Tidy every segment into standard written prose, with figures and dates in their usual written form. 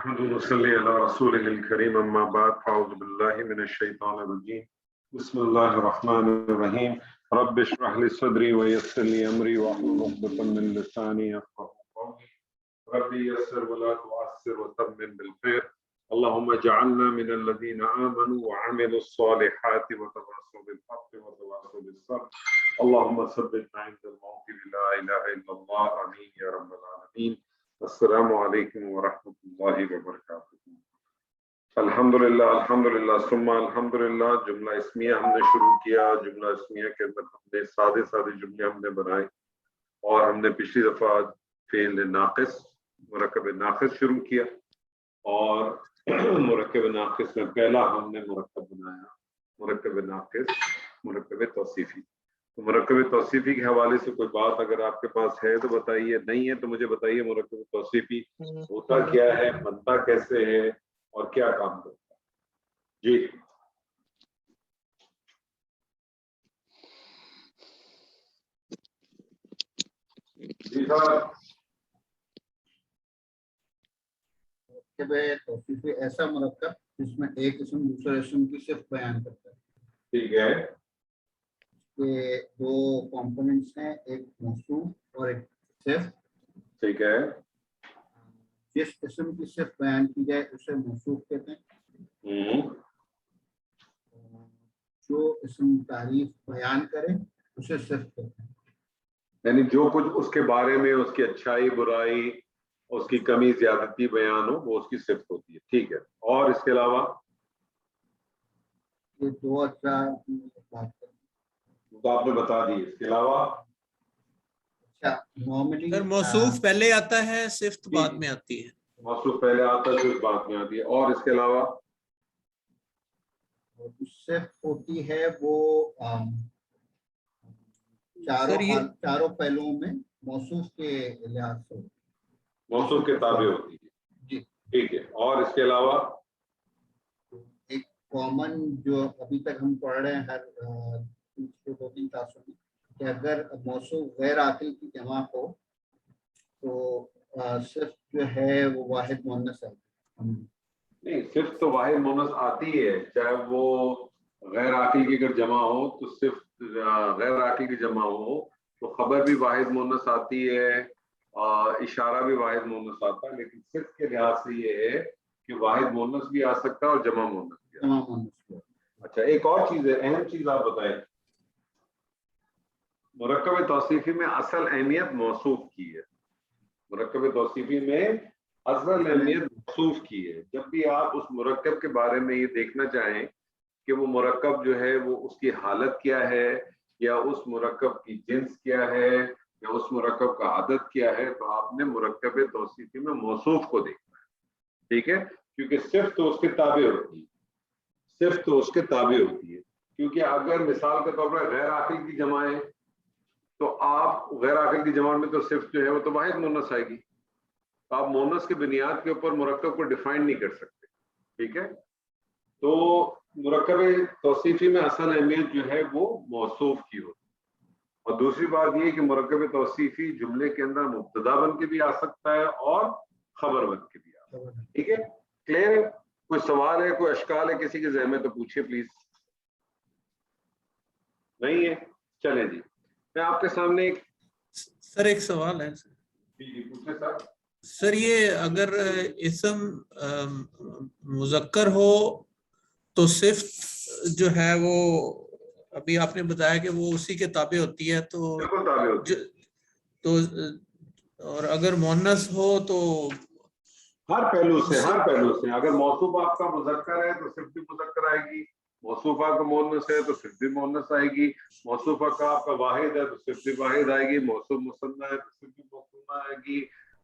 نحمده ونصلي على رسوله الكريم أما بعد فأعوذ بالله من الشيطان الرجيم بسم الله الرحمن الرحيم رب اشرح لي صدري ويسر لي أمري واحلل عقدة من لساني يفقهوا قولي ربي يسر ولا تعسر وتمم بالخير اللهم اجعلنا من الذين آمنوا وعملوا الصالحات وتواصوا بالحق وتواصوا بالصبر اللهم ثبتنا عند الموت لا إله إلا الله آمين يا رب العالمين السلام علیکم ورحمۃ اللہ وبرکاتہ۔ الحمدللہ ثم الحمدللہ جملہ اسمیہ ہم نے شروع کیا۔ جملہ اسمیہ کے اندر ہم نے سادے جملے ہم نے بنائے اور ہم نے پچھلی دفعہ فعل ناقص مرکب ناقص شروع کیا اور مرکب ناقص میں پہلا ہم نے مرکب بنایا مرکب ناقص مرکب توصیفی۔ تو مرکب توصیفی کے حوالے سے کوئی بات اگر آپ کے پاس ہے تو بتائیے، نہیں ہے تو مجھے بتائیے مرکب توصیفی ہوتا کیا ہے، بنتا کیسے ہے اور کیا کام کرتا ہے۔ جی جی صاحب۔ مرکب توصیفی ایسا مرکب جس میں ایک اسم دوسرے اسم کی صرف بیان کرتا ہے۔ ٹھیک ہے، کہ دو کمپوننٹس ہیں، ایک موصوف اور ایک صفت۔ ٹھیک ہے، جس قسم کی صرف بیان کی جائے اسے موصوف کہتے ہیں، جو اسم تعریف بیان کرے اسے صفت کہتے ہیں۔ یعنی جو کچھ اس کے بارے میں اس کی اچھائی برائی اس کی کمی زیادتی بیان ہو وہ اس کی صفت ہوتی ہے۔ ٹھیک ہے، اور اس کے علاوہ یہ دو اچھا بات کریں تو آپ نے بتا دی، اس کے علاوہ نارملی اگر موصوف پہلے آتا ہے صفت بعد میں آتی ہے، موصوف پہلے آتا ہے صرف بعد میں آتی ہے، اور اس کے علاوہ صفت ہوتی ہے وہ چاروں پہلوؤں میں موصوف کے لحاظ سے موصوف کے تابع ہوتی ہے۔ جی ٹھیک ہے، اور اس کے علاوہ ایک کامن جو ابھی تک ہم پڑھ رہے ہیں ہر دو تین کلاسوں میں، کہ اگر موصوف غیر عاقل کی جمع ہو تو صرف جو ہے وہ واحد مؤنث ہے۔ نہیں، صرف تو واحد مؤنث آتی ہے، چاہے وہ غیر عاقل کی اگر جمع ہو تو صرف غیر عاقل کی جمع ہو تو خبر بھی واحد مؤنث آتی ہے، اشارہ بھی واحد مؤنث آتا ہے، لیکن صرف کے لحاظ سے یہ ہے کہ واحد مؤنث بھی آ سکتا ہے اور جمع مؤنث بھی آ سکتا ہے۔ اچھا، ایک اور چیز ہے، اہم چیز آپ بتائیں، مرکب توصیفی میں اصل اہمیت موصوف کی ہے۔ مرکب توصیفی میں اصل اہمیت موصوف کی ہے۔ جب بھی آپ اس مرکب کے بارے میں یہ دیکھنا چاہیں کہ وہ مرکب جو ہے وہ اس کی حالت کیا ہے یا اس مرکب کی جنس کیا ہے یا اس مرکب کا عدد کیا ہے، تو آپ نے مرکب توصیفی میں موصوف کو دیکھنا ہے۔ ٹھیک ہے، کیونکہ صرف تو اس کے تابع ہوتی ہے، صرف تو اس کے تابع ہوتی ہے۔ کیونکہ اگر مثال کے طور پر غیر عاقل کی جمع ہے تو آپ غیر عاقل کی جمع میں تو صرف جو ہے وہ تو واحد مؤنث آئے گی، تو آپ مؤنث کی بنیاد کے اوپر مرکب کو ڈیفائن نہیں کر سکتے۔ ٹھیک ہے، تو مرکب توصیفی میں اصل اہمیت جو ہے وہ موصوف کی ہوتی ہے۔ اور دوسری بات یہ کہ مرکب توصیفی جملے کے اندر مبتدا بن کے بھی آ سکتا ہے اور خبر بن کے بھی آ سکتا ہے۔ ٹھیک ہے، کلیئر ہے؟ کوئی سوال ہے، کوئی اشکال ہے کسی کے ذہن میں تو پوچھیے پلیز۔ نہیں ہے؟ چلیں جی، میں آپ کے سامنے ایک سوال ہے جی پوچھیں سر۔ سر، یہ اگر اسم مذکر ہو تو صفت جو ہے وہ ابھی آپ نے بتایا کہ وہ اسی کے تابع ہوتی ہے، تو بالکل تابع ہوتی ہے۔ تو اور اگر مؤنث ہو تو ہر پہلو سے اگر موصوف آپ کا مذکر ہے تو صرف بھی مذکر آئے گی، موصوف آپ کا مؤنث ہے تو صرف بھی مؤنث آئے گی، موصوف کا آپ کا واحد ہے تو صرف بھی واحد آئے گی، موصوف مثنیٰ ہے تو صرف بھی مثنیٰ آئے گی،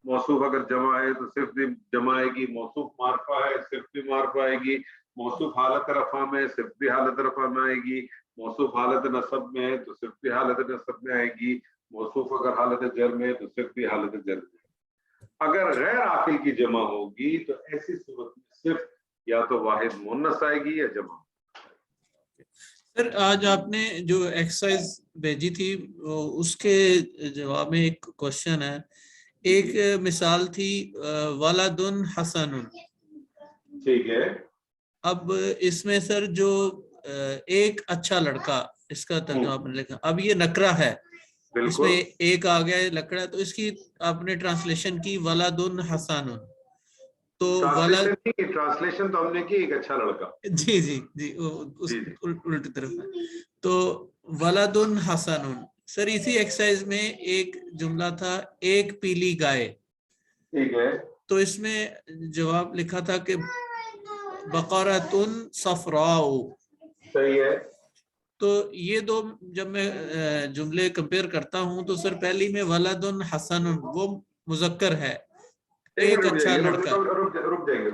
موصوف اگر جمع ہے تو صرف بھی جمع آئے گی، موصوف معرفہ ہے صرف بھی معرفہ آئے گی، موصوف حالت رفع میں صرف بھی حالت رفع میں آئے گی، موصوف حالت نصب میں ہے تو صرف بھی حالت نصب میں آئے گی، موصوف اگر حالت جر میں ہے تو صرف بھی حالت جر میں۔ اگر غیر عاقل کی جمع ہوگی تو ایسی صورت میں صرف یا تو واحد مؤنث آئے گی یا جمع۔ سر، آج آپ نے جو ایکسرسائز بھیجی تھی اس کے جواب میں ایک کوشچن ہے، ایک مثال تھی ولد حسن، ٹھیک ہے. اب اس میں سر جو ایک اچھا لڑکا اس کا ترجمہ آپ نے لکھا, اب یہ نکرہ ہے, اس میں ایک آ گیا لکڑا, تو اس کی آپ نے ٹرانسلیشن کی ولد حسن, تو ولد ٹرانسلیشن تو ہم نے کی ایک اچھا لڑکا. جی جی جی اس الٹی طرف ہے. تو ولد حسن سر اسی ایکسرسائز میں ایک جملہ تھا ایک پیلی گائے, ٹھیک ہے, تو اس میں جواب لکھا تھا کہ بقرۃ صفراء. صحیح ہے. تو یہ دو جب میں جملے کمپیئر کرتا ہوں تو سر پہلی میں ولد حسن وہ مذکر ہے, ایک اچھا لڑکا. رک جائیں گے.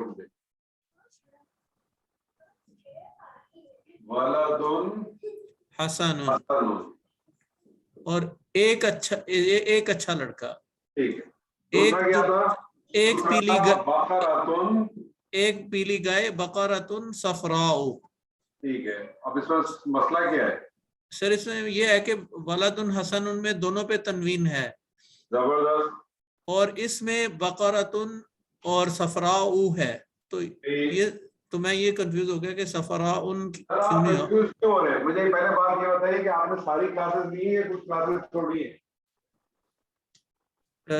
ولد حسن حسن اور ایک اچھا لڑکا. ٹھیک ہے. ایک پیلی گائے بقرۃ صفراء. ٹھیک ہے, اب اس میں مسئلہ کیا ہے؟ سر اس میں یہ ہے کہ ولد حسن ان میں دونوں پہ تنوین ہے. زبردست. اور اس میں بقرۃ اور صفراء ہے, تو میں یہ کنفیوز ہو گیا کہ صفراء کیوں نہیں ہو رہے. مجھے پہلے بات یہ بتائیے کہ آپ نے ساری کلاسز لی ہیں, کچھ کلاسز چھوڑی ہیں؟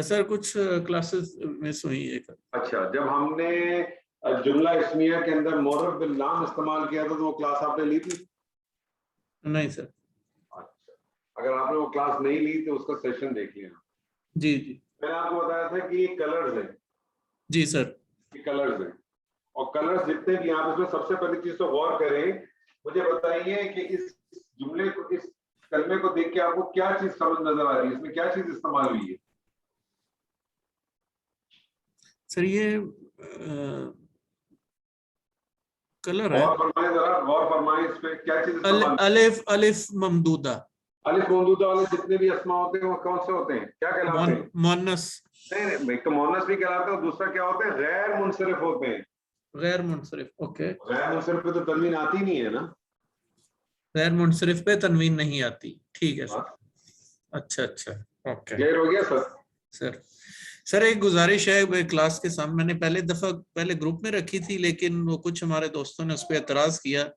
سر کچھ کلاسز مس ہوئی ہے. اچھا, جب ہم نے جملہ اسمیہ کے اندر معرف باللام استعمال کیا تھا تو وہ کلاس آپ نے لی تھی؟ نہیں سر. اچھا, اگر آپ نے وہ کلاس نہیں لی تو اس کا سیشن دیکھ لینا. جی جی, میں نے آپ کو بتایا تھا کہ یہ کلرز ہیں. جی سر, یہ کلرز ہیں, اور کلرز جتنے بھی آپ اس میں سب سے پہلی چیز تو غور کریں, مجھے بتائیے کہ اس جملے کو, اس کلمے کو دیکھ کے آپ کو کیا چیز سمجھ نظر آ رہی ہے, اس میں کیا چیز استعمال ہوئی ہے؟ سر یہ کلر ہے. غور فرمائیں ذرا, غور فرمائیں اس پہ کیا چیز استعمال. الف ممدودہ. الف ممدودہ والے جتنے بھی اسماء ہوتے ہیں وہ کون سے ہوتے ہیں, کیا کہلاتے ہیں؟ مؤنث. نہیں, ایک تو مؤنث بھی کہلاتے ہیں, اور دوسرا کیا ہوتے ہیں؟ غیر منصرف ہوتے ہیں. غیر منصرف. اوکے, غیر منصرف پہ تو تنوین آتی نہیں ہے نا. غیر منصرف پہ تنوین نہیں آتی. ٹھیک ہے سر. اچھا اچھا, اوکے, کلیئر ہو گیا سر؟ سر ایک گزارش ہے کلاس کے سامنے, میں نے پہلے گروپ میں رکھی تھی, لیکن وہ کچھ ہمارے دوستوں نے اس پہ اعتراض کیا.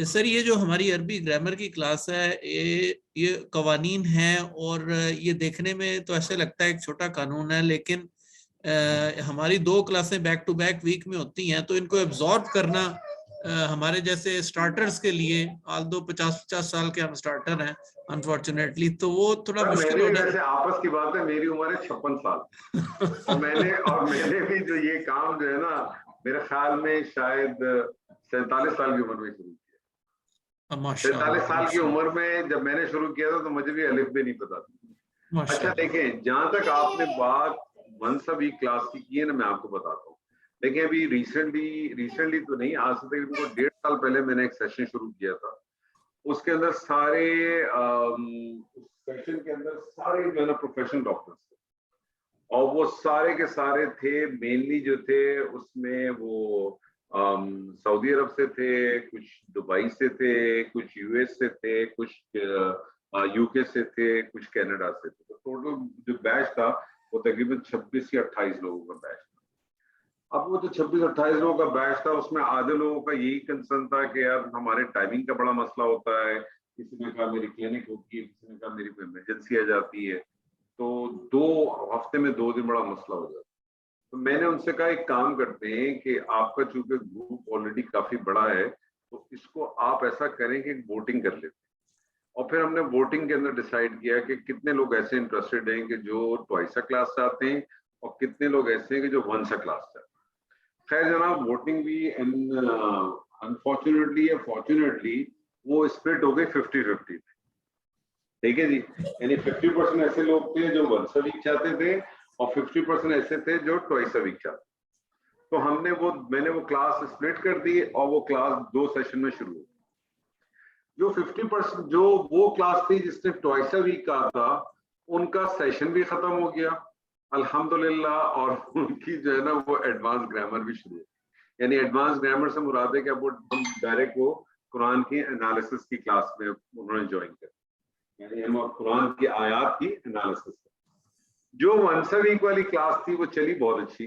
سر یہ جو ہماری عربی گرامر کی کلاس ہے, یہ قوانین ہیں, اور یہ دیکھنے میں تو ایسے لگتا ہے ایک چھوٹا قانون ہے, لیکن ہماری 2 کلاسیں بیک ٹو بیک ویک میں ہوتی ہیں, تو ان کو ایبزارب کرنا ہمارے جیسے سٹارٹرز کے لیے, آل دو 50 سال کے ہم سٹارٹر ہیں انفارچونیٹلی, تو وہ تھوڑا مشکل ہو جاتا ہے. آپس کی بات ہے, میری عمر ہے 56 سال, اور میں نے بھی جو یہ کام جو ہے نا, میرے خیال میں شاید 47 سال کی عمر میں شروع کیا. 47 سال کی عمر میں جب میں نے شروع کیا تھا تو مجھے بھی الف بھی نہیں پتا تھا. اچھا دیکھیں, جہاں تک آپ نے بات منصبی کلاس کی ہے نا, میں آپ کو بتاتا ہوں. دیکھیں ابھی ریسنٹلی تو نہیں, آج سے تقریباً 1.5 سال پہلے میں نے ایک سیشن شروع کیا تھا. اس کے اندر سارے سیشن کے اندر سارے جو ہے نا پروفیشنل ڈاکٹرز تھے, اور وہ سارے کے سارے تھے مینلی جو تھے اس میں وہ سعودی عرب سے تھے, کچھ دبئی سے تھے, کچھ یو ایس سے تھے, کچھ یو کے سے تھے, کچھ کینیڈا سے تھے. تو ٹوٹل جو بیچ تھا وہ تقریباً 26 یا 28 لوگوں کا بیچ تھا. اب وہ جو 26-28 لوگوں کا بیچ تھا, اس میں آدھے لوگوں کا یہی کنسرن تھا کہ یار ہمارے ٹائمنگ کا بڑا مسئلہ ہوتا ہے, کسی نے کہا میری کلینک ہوتی ہے, کسی نے کہا میری کوئی ایمرجنسی آ جاتی ہے, تو 2 ہفتے میں 2 دن بڑا مسئلہ ہو جاتا ہے. تو میں نے ان سے کہا ایک کام کرتے ہیں کہ آپ کا چونکہ گروپ آلریڈی کافی بڑا ہے, تو اس کو آپ ایسا کریں کہ ووٹنگ کر لیتے ہیں. اور پھر ہم نے ووٹنگ کے اندر ڈیسائیڈ کیا کہ کتنے لوگ ایسے انٹرسٹڈ ہیں کہ جو 2 کلاس چاہتے ہیں, اور کتنے لوگ ایسے ہیں کہ جو 1 کلاس چاہتے ہیں. خیر جناب, ووٹنگ بھی انفارچونیٹلی یا فارچونیٹلی وہ اسپلٹ ہو گئی 50-50. ٹھیک ہے جی, یعنی 50% ایسے لوگ تھے جو 1 ویک چاہتے تھے, اور 50% ایسے تھے جو 2 ویک چاہتے. تو میں نے وہ کلاس اسپلٹ کر دی, اور وہ کلاس 2 سیشن میں شروع ہوئی. جو 50% جو وہ کلاس تھی جس نے 2 ویک کہا تھا, ان کا سیشن بھی ختم ہو گیا الحمدللہ, اور ان کی جو ہے نا وہ ایڈوانس گرامر بھی شروع ہے. یعنی ایڈوانس گرامر سے مراد ہے کہ اب ہم ڈائریکٹ وہ قرآن کی انالیسس کی کلاس میں انہوں نے جوائن کر, یعنی ہم قرآن کی آیات کی انالیسس. جو 1 ویک والی کلاس تھی وہ چلی بہت اچھی,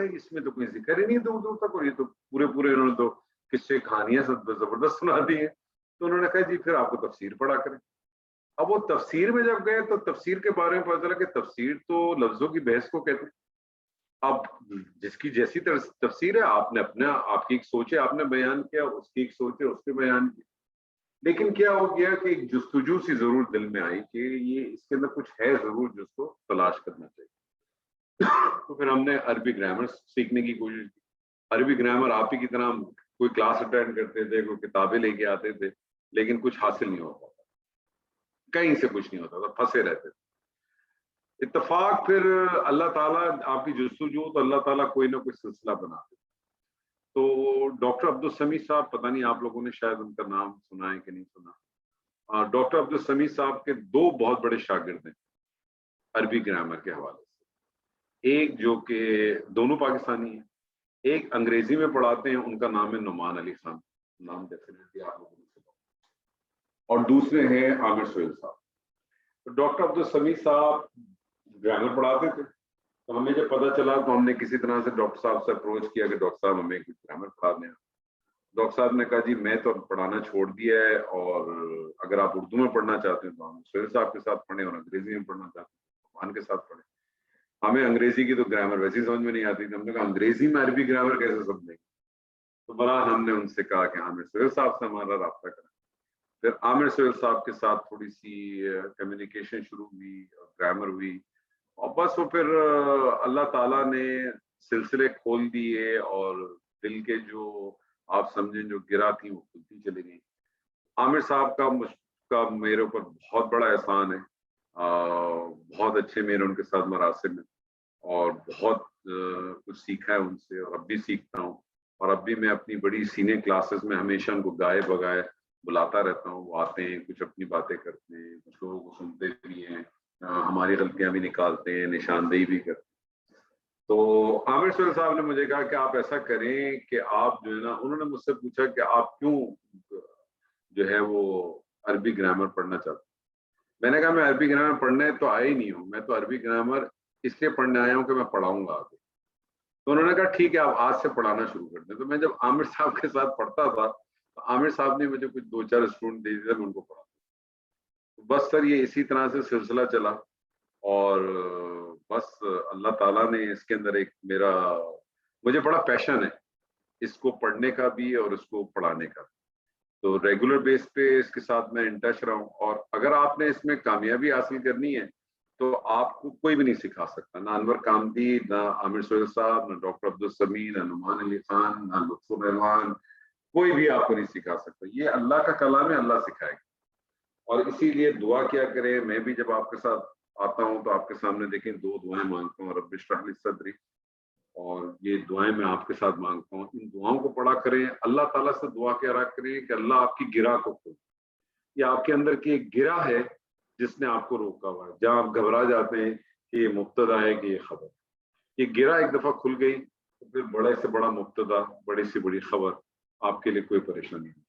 کہا اس میں تو کوئی ذکر ہی نہیں دور دور تک, اور یہ تو پورے انہوں نے تو قصے کہانیاں زبردست سنا دی ہیں. تو انہوں نے کہا جی پھر آپ کو تفسیر پڑھا کریں. اب وہ تفسیر میں جب گئے تو تفسیر کے بارے میں پتا چلا کہ تفسیر تو لفظوں کی بحث کو کہتے ہیں. اب جس کی جیسی تفسیر ہے, آپ نے اپنا, آپ کی ایک سوچ ہے آپ نے بیان کیا, اس کی ایک سوچ ہے اس نے بیان کی. لیکن کیا ہو گیا کہ ایک جستجو سی ضرور دل میں آئی کہ یہ اس کے اندر کچھ ہے ضرور جس کو تلاش کرنا چاہیے. تو پھر ہم نے عربی گرامر سیکھنے کی کوشش کی. عربی گرامر آپ ہی کی طرح کوئی کلاس اٹینڈ کرتے تھے, کوئی کتابیں لے کے آتے تھے, لیکن کچھ حاصل نہیں ہوتا تھا, کہیں سے کچھ نہیں ہوتا تھا, پھنسے رہتے تھے. اتفاق پھر اللہ تعالیٰ, آپ کی جستجو تو اللہ تعالیٰ کوئی نہ کوئی سلسلہ بناتے. تو ڈاکٹر عبدالسمیع صاحب, پتہ نہیں آپ لوگوں نے شاید ان کا نام سنا ہے کہ نہیں سنا. ڈاکٹر عبدالسمیع صاحب کے دو بہت بڑے شاگرد ہیں عربی گرامر کے حوالے سے. ایک جو کہ دونوں پاکستانی ہیں, ایک انگریزی میں پڑھاتے ہیں, ان کا نام ہے نعمان علی خان, نام ڈیفینیٹلی آپ لوگوں نے سنا, اور دوسرے ہیں عامر سہیل صاحب. تو ڈاکٹر عبدالسمیع صاحب گرامر پڑھاتے تھے. تو ہمیں جب پتہ چلا تو ہم نے کسی طرح سے ڈاکٹر صاحب سے اپروچ کیا کہ ڈاکٹر صاحب ہمیں گرامر پڑھا دیں. ڈاکٹر صاحب نے کہا جی میں تو پڑھانا چھوڑ دیا ہے, اور اگر آپ اردو میں پڑھنا چاہتے ہیں تو ہم سہیل صاحب کے ساتھ پڑھیں, اور انگریزی میں پڑھنا چاہتے ہیں عثمان کے ساتھ پڑھیں. ہمیں انگریزی کی تو گرامر ویسے ہی سمجھ میں نہیں آتی تھی. ہم نے کہا انگریزی میں عربی گرامر کیسے سمجھیں گے. تو برحال ہم نے ان سے کہا کہ عامر سہیل صاحب سے ہمارا رابطہ کریں. پھر عامر سہیل صاحب کے ساتھ تھوڑی سی کمیونیکیشن شروع ہوئی, گرامر ہوئی, اور بس وہ پھر اللہ تعالیٰ نے سلسلے کھول دیے, اور دل کے جو آپ سمجھیں جو گرا تھی وہ کھلتی چلی گئی. عامر صاحب کا میرے اوپر بہت بڑا احسان ہے. بہت اچھے میرے ان کے ساتھ مراسم ہیں, اور بہت کچھ سیکھا ہے ان سے, اور اب بھی سیکھتا ہوں. اور اب بھی میں اپنی بڑی سینئر کلاسز میں ہمیشہ ان کو گائے بگائے بلاتا رہتا ہوں. وہ آتے ہیں, کچھ اپنی باتیں کرتے ہیں, کچھ لوگوں کو سنتے بھی ہیں, ہماری غلطیاں بھی نکالتے ہیں, نشاندہی بھی کرتے ہیں. تو عامر سہیل صاحب نے مجھے کہا کہ آپ ایسا کریں کہ آپ جو ہے نا, انہوں نے مجھ سے پوچھا کہ آپ کیوں جو ہے وہ عربی گرامر پڑھنا چاہتے ہیں. میں نے کہا میں عربی گرامر پڑھنے تو آیا ہی نہیں ہوں, میں تو عربی گرامر اس لیے پڑھنے آیا ہوں کہ میں پڑھاؤں گا آگے. تو انہوں نے کہا ٹھیک ہے آپ آج سے پڑھانا شروع کر دیں. تو میں جب عامر صاحب کے ساتھ پڑھتا تھا تو عامر صاحب نے مجھے کچھ 2-4 اسٹوڈنٹ دے دیے, میں ان کو پڑھاتا. بس سر یہ اسی طرح سے سلسلہ چلا, اور بس اللہ تعالیٰ نے اس کے اندر ایک مجھے بڑا پیشن ہے اس کو پڑھنے کا بھی اور اس کو پڑھانے کا. تو ریگولر بیس پہ اس کے ساتھ میں ان ٹچ رہا ہوں, اور اگر آپ نے اس میں کامیابی حاصل کرنی ہے تو آپ کو کوئی بھی نہیں سکھا سکتا, نہ انور کامدی, نہ عامر سہیل صاحب, نہ ڈاکٹر عبدالسمیع, نہ نعمان علی خان, نہ لطف الرحمان, کوئی بھی آپ کو نہیں سکھا سکتا. یہ اللہ کا کلام ہے, اللہ سکھائے گا. اور اسی لیے دعا کیا کریں. میں بھی جب آپ کے ساتھ آتا ہوں تو آپ کے سامنے دیکھیں 2 دعائیں مانگتا ہوں, رب اشرح لی صدری, اور یہ دعائیں میں آپ کے ساتھ مانگتا ہوں. ان دعاؤں کو پڑھا کریں, اللہ تعالیٰ سے دعا کیا کریں کہ اللہ آپ کی گرہ کو کھول. یہ آپ کے اندر کی ایک گرہ ہے جس نے آپ کو روکا ہوا ہے, جہاں آپ گھبرا جاتے ہیں کہ یہ مبتدا ہے کہ یہ خبر. یہ گرہ ایک دفعہ کھل گئی تو پھر بڑے سے بڑا مبتدا, بڑی سے بڑی خبر آپ کے لیے کوئی پریشانی نہیں.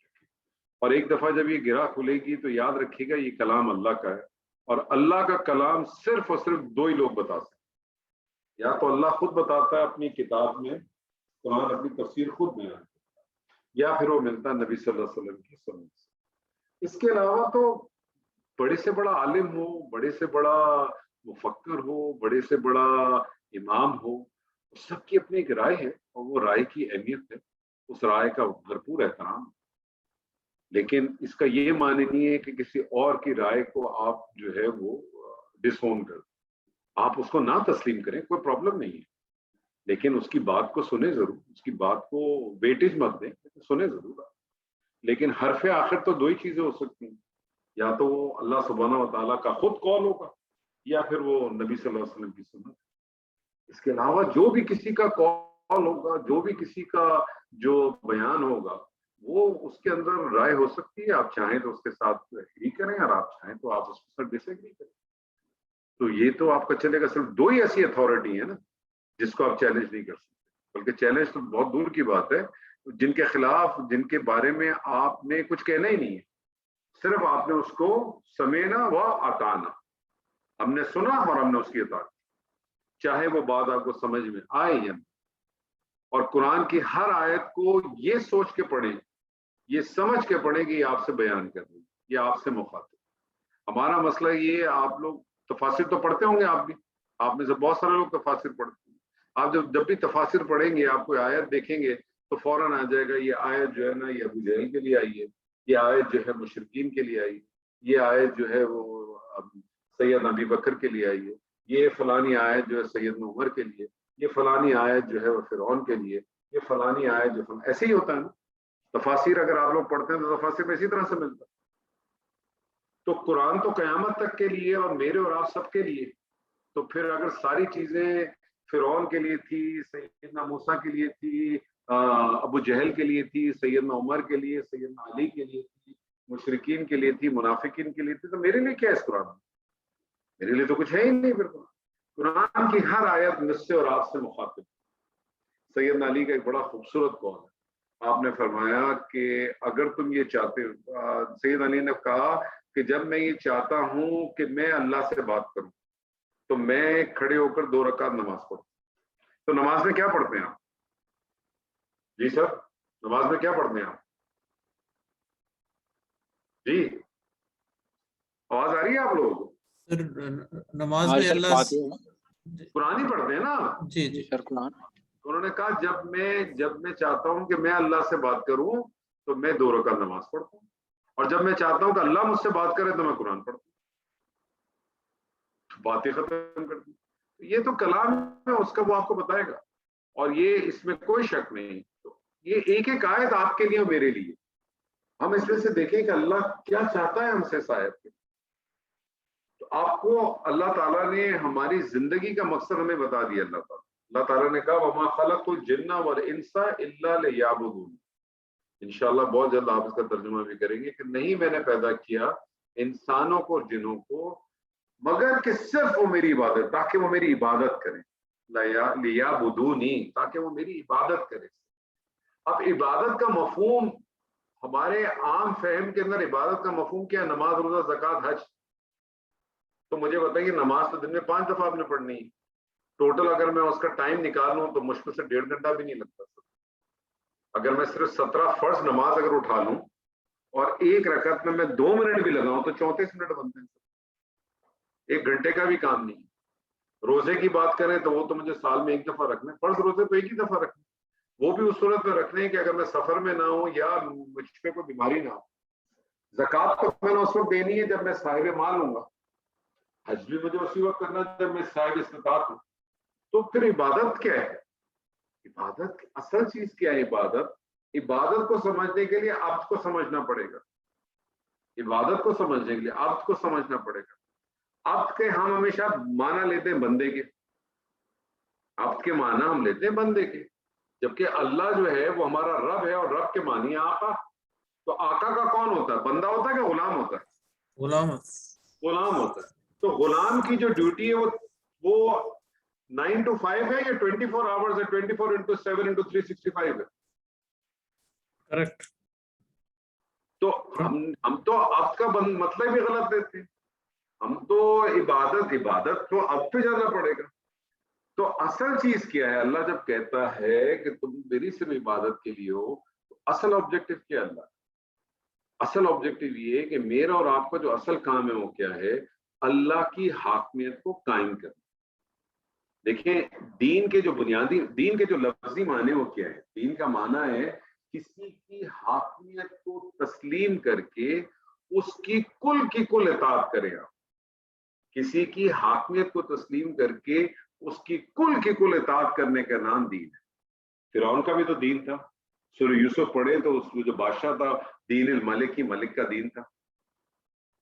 اور ایک دفعہ جب یہ گرہ کھلے گی تو یاد رکھیے گا یہ کلام اللہ کا ہے, اور اللہ کا کلام صرف اور صرف 2 ہی لوگ بتا سکتے. یا تو اللہ خود بتاتا ہے اپنی کتاب میں, قرآن اپنی تفسیر خود بیان کرتا ہے, یا پھر وہ ملتا ہے نبی صلی اللہ علیہ وسلم کی سنت سے. اس کے علاوہ تو بڑے سے بڑا عالم ہو, بڑے سے بڑا مفکر ہو, بڑے سے بڑا امام ہو, سب کی اپنی ایک رائے ہے, اور وہ رائے کی اہمیت ہے, اس رائے کا بھرپور احترام. لیکن اس کا یہ معنی نہیں ہے کہ کسی اور کی رائے کو آپ جو ہے وہ ڈس اون کر دیں. آپ اس کو نہ تسلیم کریں, کوئی پرابلم نہیں ہے, لیکن اس کی بات کو سنیں ضرور, اس کی بات کو ویٹیج مت دیں, سنیں ضرور. لیکن حرف آخر تو 2 ہی چیزیں ہو سکتی ہیں, یا تو وہ اللہ سبحانہ و تعالیٰ کا خود قول ہوگا, یا پھر وہ نبی صلی اللہ علیہ وسلم کی سنت. اس کے علاوہ جو بھی کسی کا قول ہوگا, جو بھی کسی کا جو بیان ہوگا, وہ اس کے اندر رائے ہو سکتی ہے. آپ چاہیں تو اس کے ساتھ ایگری کریں, اور آپ چاہیں تو آپ اس کے ساتھ ڈس ایگری کریں. تو یہ تو آپ کا چلے گا. صرف 2 ہی ایسی اتھارٹی ہیں نا جس کو آپ چیلنج نہیں کر سکتے, بلکہ چیلنج تو بہت دور کی بات ہے, جن کے خلاف, جن کے بارے میں آپ نے کچھ کہنا ہی نہیں ہے, صرف آپ نے اس کو سمینا و اطاعنا, ہم نے سنا اور ہم نے اس کی اطاعت, چاہے وہ بات آپ کو سمجھ میں آئے یا نہیں. اور قرآن کی ہر آیت کو یہ سوچ کے پڑھیں, یہ سمجھ کے پڑھیں کہ یہ آپ سے بیان کر رہی ہے, یہ آپ سے مخاطب. ہمارا مسئلہ یہ, آپ لوگ تفاسیر تو پڑھتے ہوں گے, آپ بھی, آپ میں سے بہت سارے لوگ تفاسیر پڑھتے ہیں. آپ جب بھی تفاسیر پڑھیں گے, آپ کوئی آیت دیکھیں گے تو فوراً آ جائے گا یہ آیت جو ہے نا یہ ابو جہل کے لیے آئی ہے, یہ آیت جو ہے مشرکین کے لیے آئی, یہ آیت جو ہے وہ سید ابی بکر کے لیے آئی ہے, یہ فلانی آیت جو ہے سیدنا عمر کے لیے, یہ فلانی آیت جو ہے وہ فرعون کے لیے, یہ فلانی آیت جو ایسے ہی ہوتا ہے نا. تفاسیر اگر آپ لوگ پڑھتے ہیں تو تفاسیر میں اسی طرح سے ملتا ہے. تو قرآن تو قیامت تک کے لیے اور میرے اور آپ سب کے لیے. تو پھر اگر ساری چیزیں فرعون کے لیے تھی, سیدنا موسیٰ کے لیے تھی, ابو جہل کے لیے تھی, سیدنا عمر کے لیے, سیدنا علی کے لیے تھی, مشرکین کے لیے تھی, منافقین کے لیے تھی, تو میرے لیے کیا ہے اس قرآن میں؟ میرے لیے تو کچھ ہے ہی نہیں. پھر قرآن کی ہر آیت مجھ سے اور آپ سے مخاطب. سیدنا علی کا ایک بڑا خوبصورت قول ہے, آپ نے فرمایا کہ اگر تم یہ چاہتے ہو, سید علی نے کہا کہ جب میں یہ چاہتا ہوں کہ میں اللہ سے بات کروں تو میں کھڑے ہو کر 2 رکعت نماز پڑھوں. تو نماز میں کیا پڑھتے ہیں آپ؟ جی سر, نماز میں کیا پڑھتے ہیں آپ؟ جی آواز آ رہی ہے آپ لوگوں کو؟ نماز میں اللہ قرآن ہی پڑھتے ہیں نا. جی جی سر قرآن. انہوں نے کہا جب میں چاہتا ہوں کہ میں اللہ سے بات کروں تو میں 2 رکعت نماز پڑھتا ہوں, اور جب میں چاہتا ہوں کہ اللہ مجھ سے بات کرے تو میں قرآن پڑھتا ہوں. باتیں ختم کر دی. یہ تو کلام ہے اس کا, وہ آپ کو بتائے گا, اور یہ اس میں کوئی شک نہیں. تو یہ ایک ایک آیت آپ کے لیے اور میرے لیے. ہم اس میں سے دیکھیں کہ اللہ کیا چاہتا ہے ہم سے اس آیت کے. تو آپ کو اللہ تعالیٰ نے ہماری زندگی کا مقصد ہمیں بتا دیا. اللہ تعالیٰ نے کہا وَمَا خَلَقْتُ الْجِنَّ وَالْإِنسَ إِلَّا لِيَعْبُدُونِ. انشاءاللہ بہت جلد آپ اس کا ترجمہ بھی کریں گے کہ نہیں میں نے پیدا کیا انسانوں کو اور جنوں کو مگر کہ صرف وہ میری عبادت, تاکہ وہ میری عبادت کریں. لِيَعْبُدُونِ, تاکہ وہ میری عبادت کریں. اب عبادت کا مفہوم ہمارے عام فہم کے اندر عبادت کا مفہوم کیا؟ نماز, روزہ, زکوٰۃ, حج. تو مجھے بتائیے نماز تو دن میں 5 دفعہ آپ نے پڑھنی ہے. ٹوٹل اگر میں اس کا ٹائم نکالوں تو مشکل سے 1.5 گھنٹہ بھی نہیں لگتا. اگر میں صرف 17 فرض نماز اگر اٹھا لوں اور ایک رکعت میں 2 منٹ بھی لگاؤں تو 34 منٹ بنتے ہیں. 1 گھنٹے کا بھی کام نہیں. روزے کی بات کریں تو وہ تو مجھے سال میں 1 دفعہ رکھنے, فرض روزے تو 1 ہی دفعہ رکھنے, وہ بھی اس صورت میں رکھنے کہ اگر میں سفر میں نہ ہوں یا مجھ پہ کوئی بیماری نہ ہو. زکوٰۃ تو میں نے اس وقت دینی ہے جب میں صاحب مال ہوں گا. حج بھی مجھے اسی وقت کرنا جب میں صاحب استطاعت ہوں. تو پھر عبادت کیا ہے؟ عبادت کی اصل چیز کیا ہے؟ عبادت کو سمجھنے کے لیے عبد کو سمجھنا پڑے گا. عبادت کو سمجھنے کے لیے عبد کو سمجھنا پڑے گا. عبد کے ہم ہمیشہ معنی لیتے ہیں بندے کے, عبد کے معنی ہم لیتے ہیں بندے کے, جبکہ اللہ جو ہے وہ ہمارا رب ہے, اور رب کے معنی آقا. تو آقا کا کون ہوتا ہے؟ بندہ ہوتا ہے کہ غلام ہوتا ہے؟ غلام ہوتا ہے. تو غلام کی جو ڈیوٹی ہے وہ 9 to 5 ہے یا 24 آورز ہے, 24 into 7 into 365 ہے. کریکٹ. تو ہم تو عبد کا مطلب بھی غلط دیتے ہیں. ہم تو عبادت تو اب پہ جانا پڑے گا. تو اصل چیز کیا ہے؟ اللہ جب کہتا ہے کہ تم میری صرف عبادت کے لیے ہو, تو اصل آبجیکٹو کیا ہے اللہ؟ اصل آبجیکٹو یہ کہ میرا اور آپ کا جو اصل کام ہے وہ کیا ہے؟ اللہ کی حاکمیت کو قائم کرنا. دیکھیں دین کے جو بنیادی, دین کے جو لفظی معنی وہ کیا ہے؟ دین کا معنی ہے کسی کی حاکمیت کو تسلیم کر کے اس کی کل اطاعت کرے آپ. کسی کی حاکمیت کو تسلیم کر کے اس کی کل اطاعت کرنے کا نام دین ہے. فرعون کا بھی تو دین تھا. سورہ یوسف پڑھے تو اس میں جو بادشاہ تھا دین الملک ہی ملک کا دین تھا.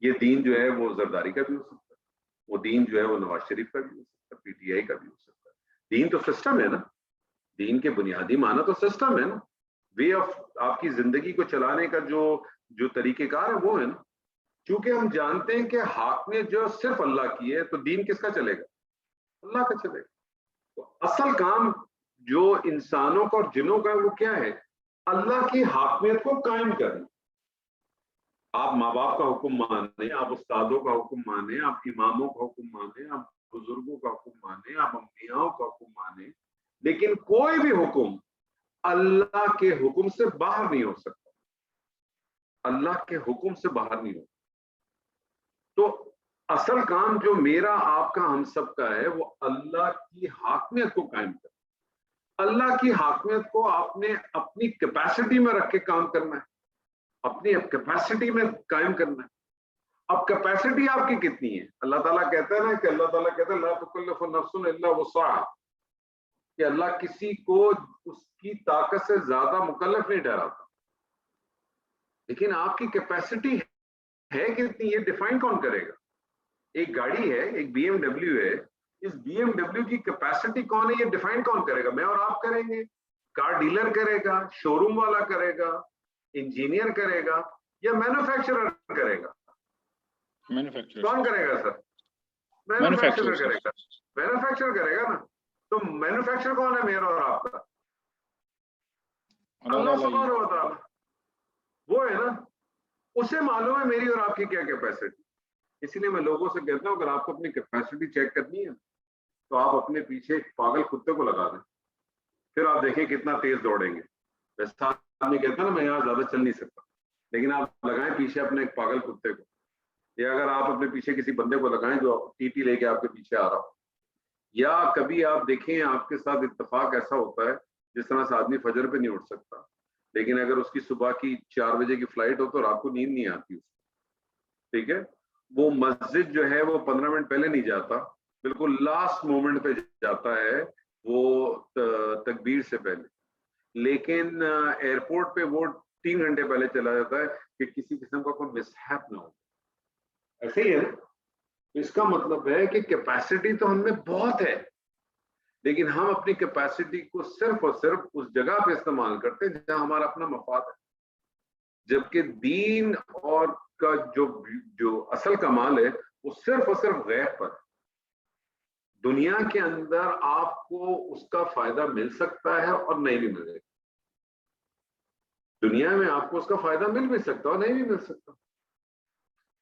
یہ دین جو ہے وہ زرداری کا بھی ہو سکتا ہے, وہ دین جو ہے وہ نواز شریف کا بھی ہو سکتا ہے, پی ٹی آئی کا بھی ہو سکتا ہے. دین تو سسٹم ہے نا. دین کے بنیادی معنی تو سسٹم ہے نا. وے آف آپ کی زندگی کو چلانے کا جو طریقہ کار ہے وہ ہے نا. چونکہ ہم جانتے ہیں کہ حاکمیت جو صرف اللہ کی ہے, تو دین کس کا چلے گا؟ اللہ کا چلے گا. تو اصل کام جو انسانوں کا اور جنوں کا وہ کیا ہے؟ اللہ کی حاکمیت کو قائم کرنا. آپ ماں باپ کا حکم مانیں, آپ استادوں کا حکم مانیں, آپ اماموں کا حکم مانیں, آپ بزرگوں کا حکم مانیں, آپ انبیاءوں کا حکم مانیں, لیکن کوئی بھی حکم اللہ کے حکم سے باہر نہیں ہو سکتا, اللہ کے حکم سے باہر نہیں ہو. تو اصل کام جو میرا آپ کا ہم سب کا ہے وہ اللہ کی حاکمیت کو قائم کرنا. اللہ کی حاکمیت کو آپ نے اپنی کیپیسٹی میں رکھ کے کام کرنا ہے, اپنی کیپیسٹی میں قائم کرنا ہے. اب کیپیسٹی آپ کی کتنی ہے؟ اللہ تعالیٰ کہتا ہے نا کہ اللہ تعالیٰ کہتا ہے لا تکلف نفس الا وسعها, کہ اللہ کسی کو اس کی طاقت سے زیادہ مکلف نہیں ٹھہراتا. لیکن آپ کی کیپیسٹی ہے کتنی, یہ ڈیفائن کون کرے گا؟ ایک گاڑی ہے, ایک بی ایم ڈبلیو ہے, اس بی ایم ڈبلیو کی کیپیسٹی کون ہے یہ ڈیفائن کون کرے گا؟ میں اور آپ کریں گے؟ کار ڈیلر کرے گا, شو روم والا کرے گا, انجینئر کرے گا, یا مینوفیکچرر کرے گا؟ کون کرے گا سر؟ مینوفیکچرر کرے گا. مینوفیکچر کرے گا نا. تو مینوفیکچر کون ہے میرا اور آپ کا؟ اللہ سبحانہ و تعالیٰ وہ ہے نا, اسے معلوم ہے میری اور آپ کی کیا کیپیسٹی. اسی لیے میں لوگوں سے کہتا ہوں اگر آپ کو اپنی کیپیسٹی چیک کرنی ہے تو آپ اپنے پیچھے ایک پاگل کتے کو لگا دیں, پھر آپ دیکھیں کتنا تیز دوڑیں گے. ویسا آدمی کہتا ہے نا میں یہاں زیادہ چل نہیں سکتا, لیکن آپ لگائیں پیچھے اپنے ایک پاگل کتے کو, یا اگر آپ اپنے پیچھے کسی بندے کو لگائیں جو ٹی ٹی لے کے آپ کے پیچھے آ رہا ہو, یا کبھی آپ دیکھیں آپ کے ساتھ اتفاق ایسا ہوتا ہے جس طرح سے آدمی فجر پہ نہیں اٹھ سکتا, لیکن اگر اس کی صبح کی 4 بجے کی فلائٹ ہو تو رات کو نیند نہیں آتی اس کو, ٹھیک ہے. وہ مسجد جو ہے وہ 15 منٹ پہلے نہیں جاتا, بالکل لاسٹ مومنٹ پہ جاتا ہے وہ تکبیر سے پہلے, لیکن ایئرپورٹ پہ وہ 3 گھنٹے پہلے چلا جاتا ہے کہ کسی قسم کا کوئی مس ہیپ نہ ہو. ایسے ہی ہے نا. اس کا مطلب ہے کہ کیپیسٹی تو ہم میں بہت ہے, لیکن ہم اپنی کیپیسٹی کو صرف اور صرف اس جگہ پہ استعمال کرتے ہیں جہاں ہمارا اپنا مفاد ہے, جبکہ دین اور کا جو اصل کمال ہے وہ صرف اور صرف غیب پر. دنیا کے اندر آپ کو اس کا فائدہ مل سکتا ہے اور نہیں بھی ملے گا. دنیا میں آپ کو اس کا فائدہ مل بھی سکتا ہے اور نہیں بھی مل سکتا,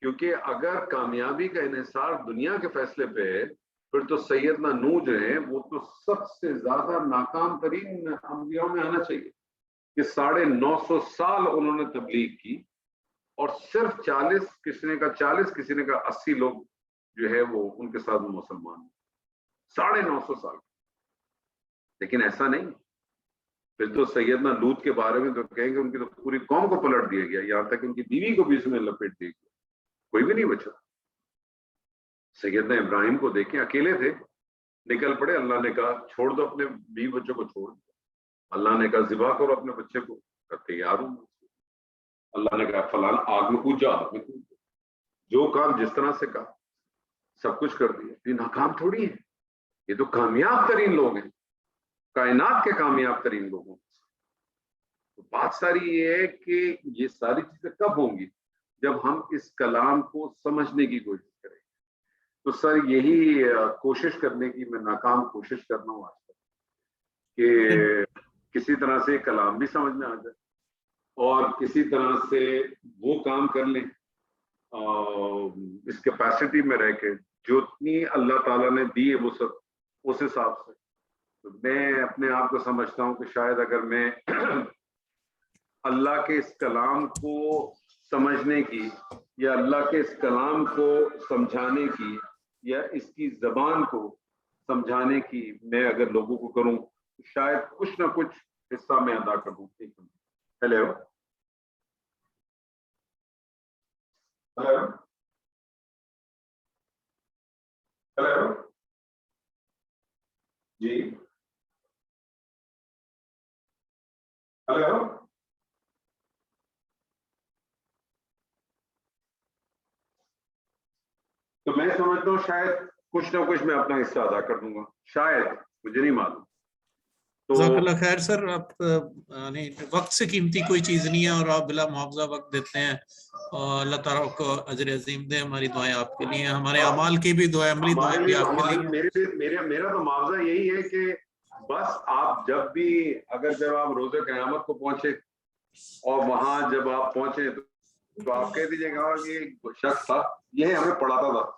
کیونکہ اگر کامیابی کا انحصار دنیا کے فیصلے پہ ہے پھر تو سیدنا نوح جو ہیں وہ تو سب سے زیادہ ناکام ترین انبیاء میں آنا چاہیے کہ 950 سال انہوں نے تبلیغ کی اور صرف 40 کسی نے کا 40 کسی نے کا 80 لوگ جو ہے وہ ان کے ساتھ مسلمان ہیں. 950 سال. لیکن ایسا نہیں, پھر تو سیدنا لوط کے بارے میں تو کہیں گے ان کی تو پوری قوم کو پلٹ دیا گیا, یہاں تک ان کی بیوی کو بھی اس میں لپیٹ دیا گیا, کوئی بھی نہیں بچا. سیدنا ابراہیم کو دیکھیں اکیلے تھے, نکل پڑے, اللہ نے کہا چھوڑ دو اپنے بیوی بچوں کو, چھوڑ دو. اللہ نے کہا ذبح کرو اپنے بچے کو, تیار ہوں. اللہ نے کہا فلانا آگ میں کود جا, آگ میں کود. جو کام جس طرح سے کہا سب کچھ کر دیا. یہ ناکام تھوڑی ہے, یہ تو کامیاب ترین لوگ ہیں, کائنات کے کامیاب ترین لوگوں. تو بات ساری یہ ہے کہ یہ ساری چیزیں کب ہوں گی؟ جب ہم اس کلام کو سمجھنے کی کوشش کریں. تو سر یہی کوشش کرنے کی میں ناکام کوشش کر رہا ہوں آج تک کہ کسی طرح سے کلام بھی سمجھ میں آ جائے اور کسی طرح سے وہ کام کر لیں اس کیپیسٹی میں رہ کے جو اتنی اللہ تعالیٰ نے دی ہے وہ سب اس حساب سے. تو میں اپنے آپ کو سمجھتا ہوں کہ شاید اگر میں اللہ کے اس کلام کو سمجھنے کی یا اللہ کے اس کلام کو سمجھانے کی یا اس کی زبان کو سمجھانے کی میں اگر لوگوں کو کروں تو شاید کچھ نہ کچھ حصہ میں ادا کر دوں. ہیلو ہیلو ہیلو جی ہیلو. تو میں سمجھتا ہوں شاید کچھ نہ کچھ میں اپنا حصہ ادا کر دوں گا, شاید, مجھے نہیں معلوم. جزاک اللہ خیر سر. آپ یعنی وقت سے قیمتی کوئی چیز نہیں ہے اور آپ بلا معاوضہ وقت دیتے ہیں, اور اللہ تعالیٰ کو اجر عظیم دے. ہماری دعائیں آپ کے لیے, ہمارے اعمال کی بھی دعائیں, عملی دعائیں بھی آپ کے لیے. میرا تو معاوضہ یہی ہے کہ بس آپ جب آپ روز قیامت کو پہنچے اور وہاں جب آپ پہنچے تو آپ کہہ دیجیے گا کہ ایک شخص تھا یہ ہمیں پڑھاتا تھا,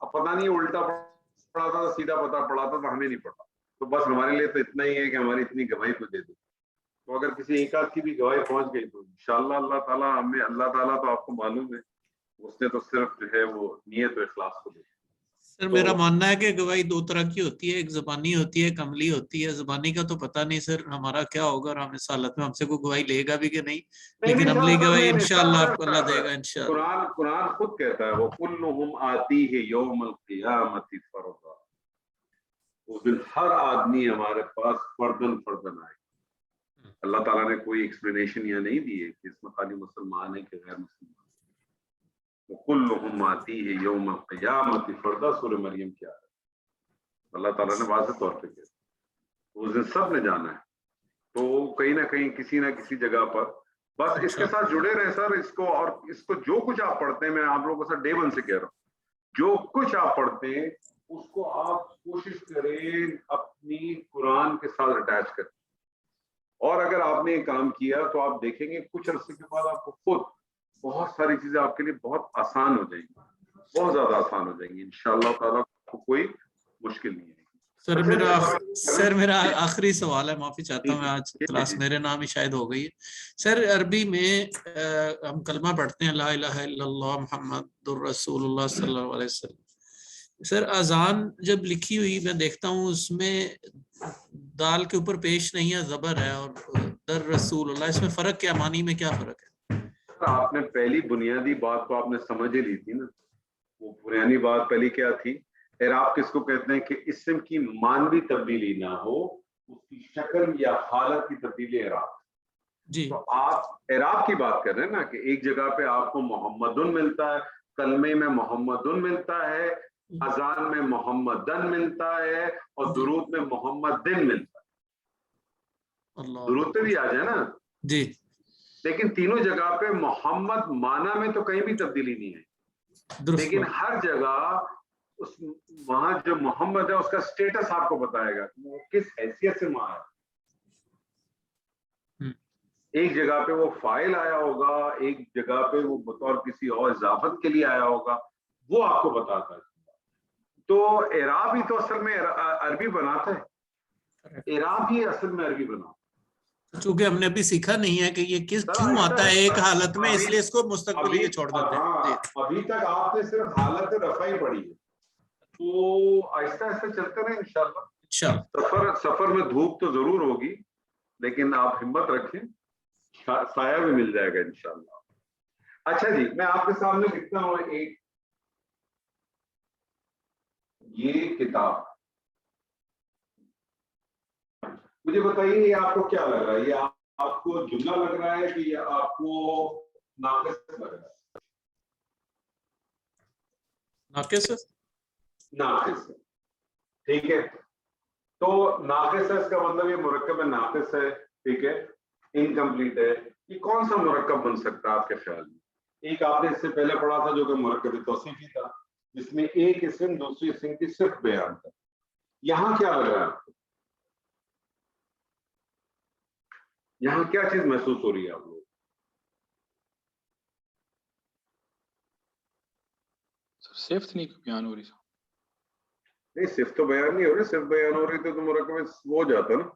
اب پتہ نہیں الٹا پڑھاتا تھا سیدھا پڑھاتا تھا, ہمیں نہیں پڑھا. تو بس ہمارے لیے تو اتنا ہی ہے کہ ہماری اتنی گواہی کو دے دو. تو اگر کسی ایک آدھ کی بھی گواہی پہنچ گئی تو انشاءاللہ اللہ تعالیٰ تو آپ کو معلوم ہے اس نے تو صرف جو ہے وہ نیت و اخلاص کو دیکھا. سر میرا ماننا ہے کہ گواہی دو طرح کی ہوتی ہے, ایک زبانی ہوتی ہے, ایک عملی ہوتی ہے. زبانی کا تو پتہ نہیں سر ہمارا کیا ہوگا اور ہم اس حالت میں ہم سے کوئی گواہی لے گا بھی کہ نہیں, لیکن عملی گواہی انشاءاللہ آپ کو اللہ دے گا انشاءاللہ. قرآن خود کہتا ہے وہ کلہم آتیہ یوم القیامۃ فردا, اس دن ہر آدمی ہمارے پاس فردن آئے. اللہ تعالیٰ نے کوئی ایکسپلینیشن یہ نہیں دی ہے کہ اس میں خالی مسلمان ہے کہ غیر مسلمان. وَكُلُّهُمْ آتِيهِ يَوْمَ الْقِيَامَةِ فَرْدًا, سورہ مریم کیا ہے, اللہ تعالیٰ نے واضح طور پہ کہا اس دن سب نے جانا ہے. تو کہیں نہ کہیں کسی نہ کسی جگہ پر بس اس کے ساتھ جڑے رہے سر. اس کو اور اس کو جو کچھ آپ پڑھتے ہیں, میں آپ لوگوں کو سر ڈے ون سے کہہ رہا ہوں, جو کچھ آپ پڑھتے ہیں اس کو آپ کوشش کریں اپنی قرآن کے ساتھ اٹیچ کریں. اور اگر آپ نے یہ کام کیا تو آپ دیکھیں گے کچھ عرصے کے بعد آپ کو خود بہت ساری چیزیں آپ کے لیے بہت آسان ہو جائیں گی, بہت زیادہ آسان ہو جائیں گی انشاءاللہ تعالیٰ. کو کوئی مشکل نہیں ہے. سر میرا آخری سوال ہے, معافی چاہتا ہوں, میں آج کلاس میرے نام ہی شاید ہو گئی ہے. سر عربی میں ہم کلمہ پڑھتے ہیں لا الہ الا اللہ محمد الرسول اللہ صلی اللہ علیہ وسلم. سر اذان جب لکھی ہوئی میں دیکھتا ہوں اس میں دال کے اوپر پیش نہیں ہے, زبر ہے, اور در رسول اللہ, اس میں فرق کیا, معنی میں کیا فرق ہے؟ آپ نے پہلی بنیادی بات تو آپ نے سمجھ ہی لی تھی نا. وہ بنیادی بات پہلی کیا تھی؟ اعراب کس کو کہتے ہیں کہ اسم کی مانوی تبدیلی نہ ہو, اس کی شکل یا حالت کی تبدیلی اعراب. جی تو آپ اعراب کی بات کر رہے ہیں نا کہ ایک جگہ پہ آپ کو محمدن ملتا ہے, کلمے میں محمدن ملتا ہے, اذان میں محمدن ملتا ہے, اور درود میں محمدن ملتا ہے. درود پہ بھی آ جائے نا جی, لیکن تینوں جگہ پہ محمد معنی میں تو کہیں بھی تبدیلی نہیں ہے, لیکن ہر جگہ اس وہاں جو محمد ہے اس کا سٹیٹس آپ کو بتائے گا کہ وہ کس حیثیت سے وہاں ہے. ایک جگہ پہ وہ فاعل آیا ہوگا, ایک جگہ پہ وہ بطور کسی اور اضافت کے لیے آیا ہوگا, وہ آپ کو بتاتا ہے. تو اعراب ہی تو اصل میں عربی بناتا ہے, اعراب ہی اصل میں عربی بناتا ہے. چونکہ ہم نے ابھی سیکھا نہیں ہے کہ یہ کیوں آتا ہے ایک حالت میں, اس لیے اس کو مستقبل کے لیے چھوڑ دیتے ہیں. ابھی تک آپ نے صرف حالت رفع ہی پڑھی ہے, تو آہستہ آہستہ چلتے رہے انشاءاللہ. سفر میں دھوپ تو ضرور ہوگی, لیکن آپ ہمت رکھیں, سایہ بھی مل جائے گا انشاءاللہ. اچھا جی, میں آپ کے سامنے لکھتا ہوں ایک یہ کتاب. مجھے بتائیے یہ آپ کو کیا لگ رہا ہے, یہ آپ کو جملہ لگ رہا ہے کہ یہ آپ کو ناقص لگ رہا ہے؟ ناقص ہے, ٹھیک ہے. تو ناقص ہے اس کا مطلب یہ مرکب ناقص ہے, ٹھیک ہے, انکمپلیٹ ہے. یہ کون سا مرکب بن سکتا ہے آپ کے خیال میں؟ ایک آپ نے اس سے پہلے پڑھا تھا جو کہ مرکب توصیفی تھا, جس میں ایک اسم دوسری اسم کی صرف بیان تھا. یہاں کیا لگ رہا ہے آپ کو, یہاں کیا چیز محسوس ہو رہی ہے آپ لوگ؟ صفت نہیں بیان ہو رہی. نہیں, صرف تو بیان نہیں ہو رہی, صرف بیان ہو رہی تو مرکب وہ ہو جاتا نا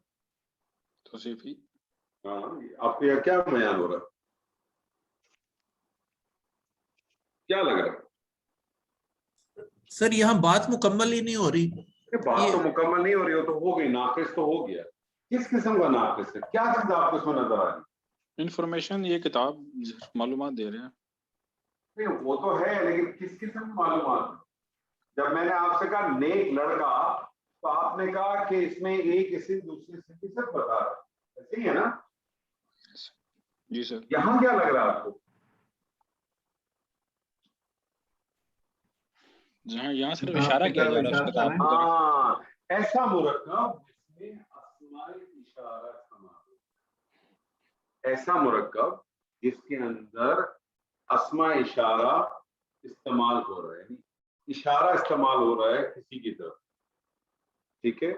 توصیفی. ہاں, آپ کو یہاں کیا بیان ہو رہا ہے, کیا لگ رہا ہے؟ سر یہاں بات مکمل ہی نہیں ہو رہی. بات تو مکمل نہیں ہو رہی, ہو تو ہو گئی, ناقص تو ہو گیا. کس قسم کا ناقص ہے, کیا چیز آپ کو اس میں نظر آ رہی؟ انفارمیشن, یہ کتاب معلومات دے رہے ہیں. نہیں وہ تو ہے, لیکن کس قسم کی معلومات؟ جب میں نے آپ سے کہا نیک لڑکا تو آپ نے کہا کہ اس میں ایک اسم دوسری اسم کی صرف بتا رہا ہے, ایسے ہی ہے نا؟ جی سر. یہاں کیا لگ رہا ہے آپ کو؟ جہاں یہاں صرف اشارہ کیا جا رہا ہے. ہاں, ایسا مرکب جس میں اسماء اشارہ استعمال ہو, ایسا مرکب جس کے اندر اسماء اشارہ استعمال ہو رہا ہے, اشارہ استعمال ہو رہا ہے کسی کی طرف, ٹھیک ہے,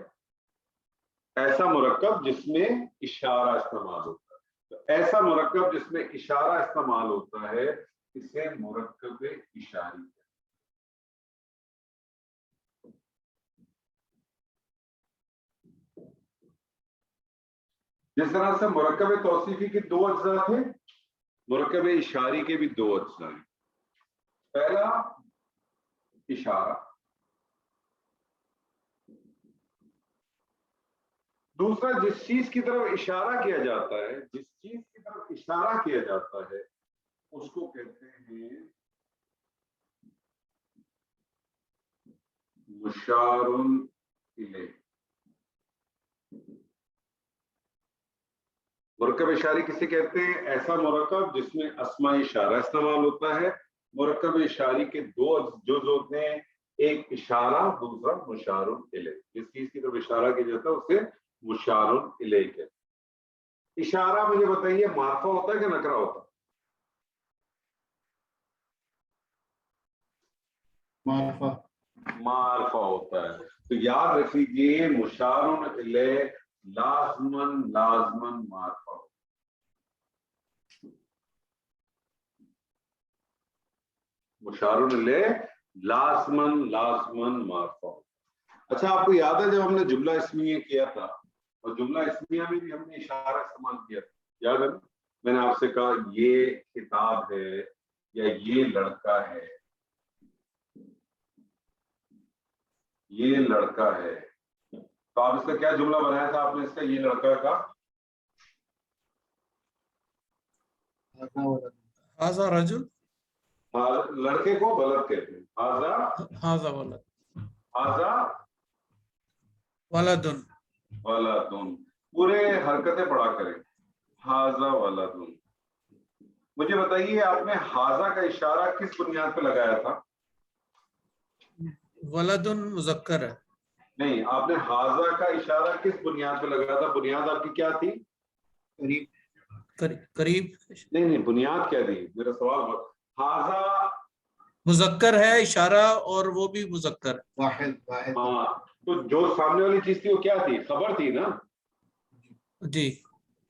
ایسا مرکب جس میں اشارہ استعمال ہوتا ہے. تو ایسا مرکب جس میں اشارہ استعمال ہوتا ہے اسے مرکب اشاری. جس طرح سے مرکب توصیفی کے دو اجزاء تھے، مرکب اشاری کے بھی دو اجزاء ہیں. پہلا اشارہ، دوسرا جس چیز کی طرف اشارہ کیا جاتا ہے، جس چیز کی طرف اشارہ کیا جاتا ہے اس کو کہتے ہیں مشار الیہ. مرکب اشاری کسے کہتے ہیں؟ ایسا مرکب جس میں اسماء اشارہ استعمال ہوتا ہے. مرکب اشاری کے دو جز ہوتے ہیں، ایک اشارہ، دوسرا مشار الیہ. جس چیز کی طرف اشارہ کیا جاتا ہے اسے مشار الیہ کہتے ہیں. اشارہ مجھے بتائیے معرفہ ہوتا ہے کہ نکرہ ہوتا ہے؟ معرفہ ہوتا ہے. تو یاد رکھ لیجیے مشار الیہ لازمن معرفہ ہوتا ہے. مشار الیہ لازمن معرفہ ہوتا ہے. اچھا آپ کو یاد ہے جب ہم نے جملہ اسمیہ کیا تھا اور جملہ اسمیہ میں بھی ہم نے اشارہ استعمال کیا تھا، یاد ہے؟ میں نے آپ سے کہا یہ کتاب ہے یا یہ لڑکا ہے، یہ لڑکا ہے. تو آپ اس کا کیا جملہ بنایا تھا آپ نے؟ اس کا یہ لڑکا کا ھذا رجل، لڑکے کو ولد کہتے ہیں. ھذا ولد، ھذا ولدن. ولدن. پورے حرکتیں پڑھا کریں. ھذا ولدن. مجھے بتائیے آپ نے ھذا کا اشارہ کس بنیاد پہ لگایا تھا؟ ولدن مذکر ہے. نہیں، آپ نے ھذا کا اشارہ کس بنیاد پہ لگایا تھا؟ بنیاد آپ کی کیا تھی؟ قریب. نہیں، بنیاد کیا تھی؟ میرا سوال ھذا مذکر ہے اشارہ اور وہ بھی مذکر ہے. واحد. ہاں، تو جو سامنے والی چیز تھی وہ کیا تھی؟ خبر تھی نا. جی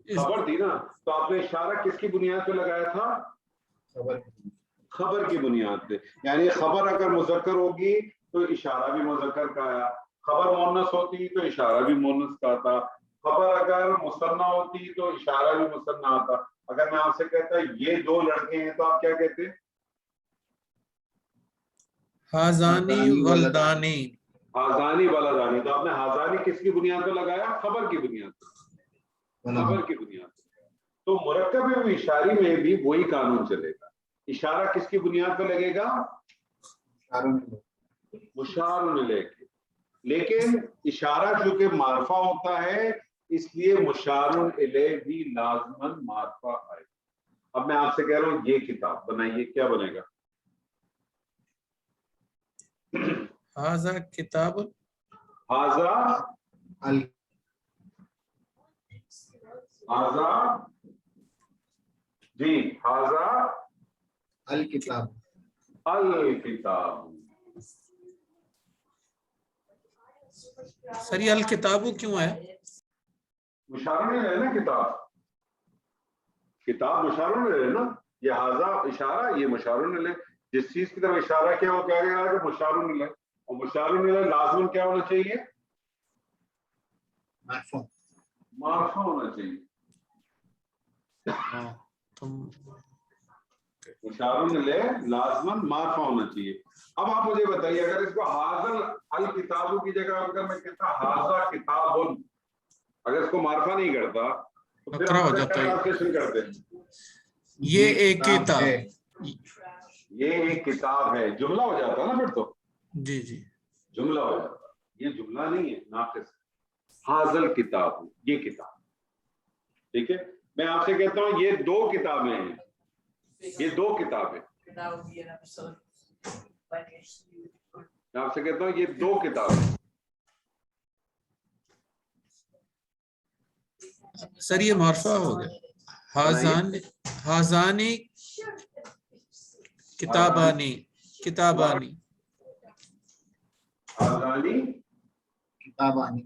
خبر تھی نا. تو آپ نے اشارہ کس کی بنیاد پہ لگایا تھا؟ خبر کی بنیاد پہ. یعنی خبر اگر مذکر ہوگی تو اشارہ بھی مذکر کا آیا، خبر مؤنث ہوتی تو اشارہ بھی مؤنث کا آتا، خبر اگر مثنیٰ ہوتی تو اشارہ بھی مثنیٰ آتا. اگر میں آپ سے کہتا یہ دو لڑکے ہیں تو آپ کیا کہتے؟ ھذانی ولدانی. ھذانی ولدانی. تو آپ نے ھذانی کس کی بنیاد پہ لگایا؟ خبر کی بنیاد پہ. خبر کی بنیاد پہ. تو مرکب اشاری میں بھی وہی قانون چلے گا. اشارہ کس کی بنیاد پہ لگے گا؟ مشار الیہ. لیکن اشارہ چونکہ معرفہ ہوتا ہے اس لیے مشار الیہ بھی لازماً معرفہ آئے. اب میں آپ سے کہہ رہا ہوں یہ کتاب بنائیے، کیا بنے گا؟ ھذا کتاب. ھذا جی ھذا الکتاب. الکتاب. سر یہ الکتاب کیوں ہے؟ مشار الیہ نا کتاب. کتاب مشار الیہ نا. یہ ھذا اشارہ، یہ مشار الیہ. جس چیز کی طرف اشارہ کیا وہ کیا گیا ہے؟ مشار الیہ. اور مشار الیہ لازم کیا ہونا چاہیے؟ معرفہ ہونا چاہیے. مشار الیہ لازماً معرفہ ہونا چاہیے. اب آپ مجھے بتائیے اگر اس کو ھذا الکتاب کی جگہ اگر میں کہتا ھذا کتاب، اگر اس کو معرفہ نہیں کرتا تو پھر نکرہ ہو آپ جاتا ہے. ٹرانسلیشن کرتے ہیں یہ ایک کتاب. یہ ایک کتاب ہے، جملہ ہو جاتا نا پھر تو. جی جی جملہ ہو جاتا. یہ جملہ نہیں ہے، ناقص. ھذا الکتاب، یہ کتاب. ٹھیک ہے. میں آپ سے کہتا ہوں یہ دو کتابیں ہیں، یہ دو کتابیں. میں آپ سے کہتا ہوں یہ دو کتابیں. سر یہ معرفہ ہو گیا. ھذانی کتابانی. ھذانی کتابانی.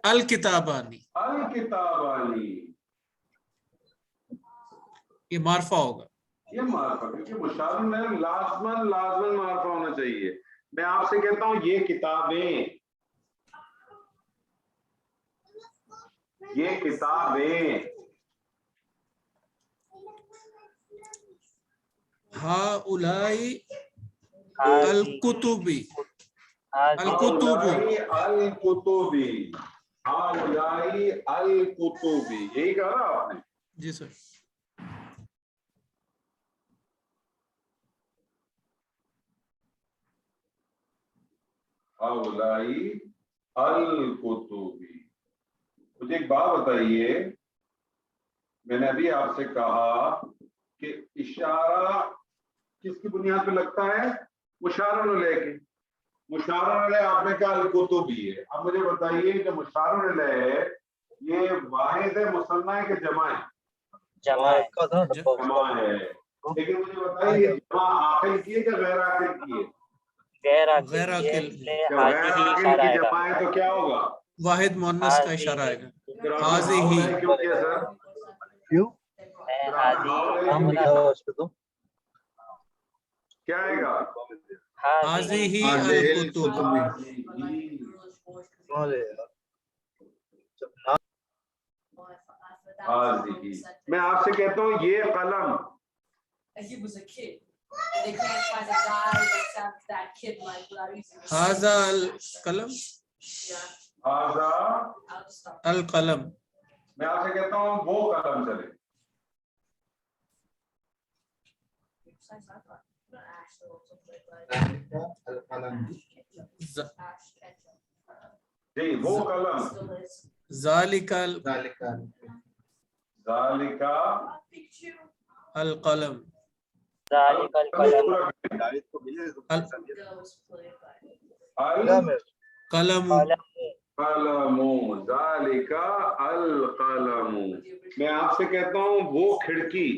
الکتابانی. الکتابانی. یہ معرفہ ہوگا. یہ معرفہ، کیونکہ مشار الیہ لازماً معرفہ ہونا چاہیے. میں آپ سے کہتا ہوں یہ کتابیں. یہ کتابیں. ہاؤلائی الکتبی الکتبی الکتبی ہاؤلائی الکتبی یہی کہا نا آپ نے. جی سر. ہاؤلائی الکتبی. مجھے ایک بات بتائیے, میں نے ابھی آپ سے کہا کہ اشارہ کس کی بنیاد پہ لگتا ہے؟ مشار الیہ کے. مشار الیہ آپ نے کہا الکتبی ہے. اب مجھے بتائیے کہ مشار الیہ ہے یہ واحد ہے مثنیٰ ہے کہ جمع ہے؟ جمع ہے. لیکن مجھے بتائیے جمع عاقل کی ہے کہ غیر عاقل کی ہے؟ غیر عاقل. غیر عاقل کی جمع ہے تو کیا ہوگا؟ واحد مؤنث کا اشارہ آئے گا. ہاذی کیوں کیا سر؟ کیوں کیا آئے گا؟ ہاذی الکتب. میں آپ سے کہتا ہوں یہ قلم. ہاذا القلم. ہذا القلم. میں آپ سے کہتا ہوں وہ قلم چلے. جی وہ قلم. ذالک ذالک القلم. قلم. قلم ذالک القلم. میں آپ سے کہتا ہوں وہ کھڑکی.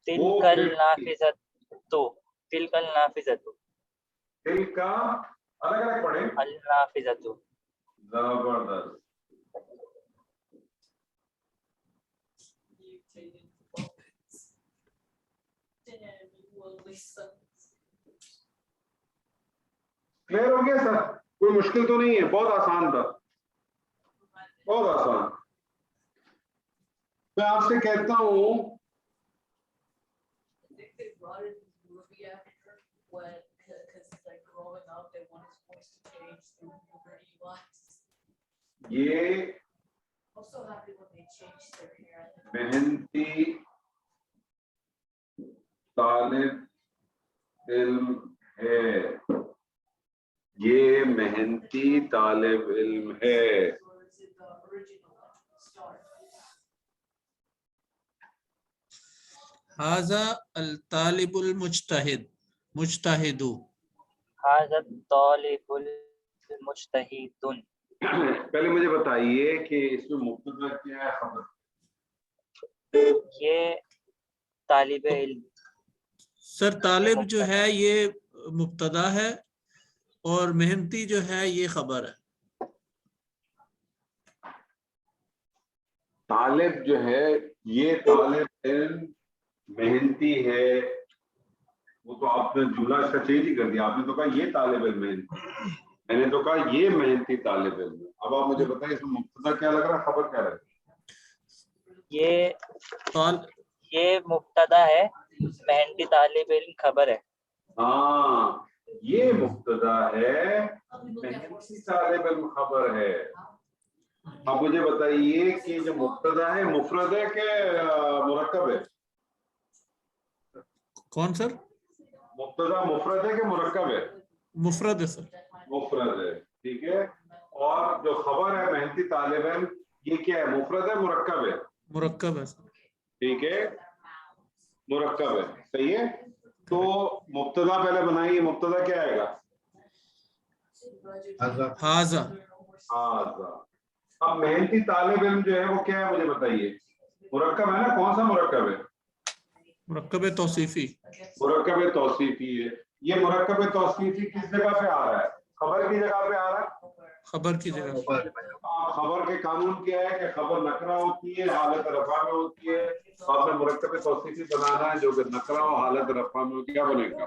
تلک النافذۃ. تلک النافذۃ. دل کا الگ الگ پڑھیں. النافذۃ. زبردست. کلیئر ہو گیا سر؟ کوئی مشکل تو نہیں ہے؟ بہت آسان تھا, بہت آسان. میں آپ سے کہتا ہوں یہ محنتی طالب علم ہے. یہ محنتی طالب علم ہے. ہاذا الطالب المجتہد. مجتہد. ھذا الطالب المجتہد. پہلے مجھے بتائیے کہ اس میں مبتدا کیا ہے, خبر؟ یہ طالب علم. سر طالب جو ہے یہ مبتدا ہے اور محنتی جو ہے یہ خبر ہے. طالب جو ہے یہ طالب علم محنتی ہے. وہ تو آپ نے جملہ اس کا چینج ہی کر دیا. آپ نے تو کہا یہ طالب علم محنتی, میں نے تو کہا یہ محنتی طالب علم. اب آپ مجھے بتائیں اس میں مبتدا کیا لگ رہا ہے, خبر کیا لگ رہا ہے؟ یہ مبتدا ہے, محنتی طالب علم خبر ہے. ہاں یہ مبتدا ہے, محنتی طالب علم خبر ہے. اب مجھے بتائیے کہ جو مبتدا ہے مفرد ہے کہ مرکب ہے؟ کون سر؟ مبتدا مفرد ہے کہ مرکب ہے؟ مفرد ہے سر. مفرد ہے, ٹھیک ہے. اور جو خبر ہے محنتی طالب علم یہ کیا ہے, مفرد ہے مرکب ہے؟ مرکب ہے سر. ٹھیک ہے, مرکب ہے. صحیح ہے. تو مبتدا پہلے بنائیے, مبتدا کیا آئے گا؟ ہاذا. ہاذا. اب محنتی طالب علم جو ہے وہ کیا ہے مجھے بتائیے؟ مرکب ہے نا. کون سا مرکب ہے؟ مرکب توصیفی. مرکب توصیفی ہے. یہ مرکب توصیفی کس جگہ پہ آ رہا ہے؟ خبر کی جگہ پہ آ رہا ہے. خبر کی جگہ. خبر کے قانون کیا ہے کہ خبر نکرہ ہوتی ہے, حالت رفع میں ہوتی ہے. آپ نے مرکب توصیفی بنانا ہے جو کہ نکرہ ہو, حالت رفع میں کیا بنے گا؟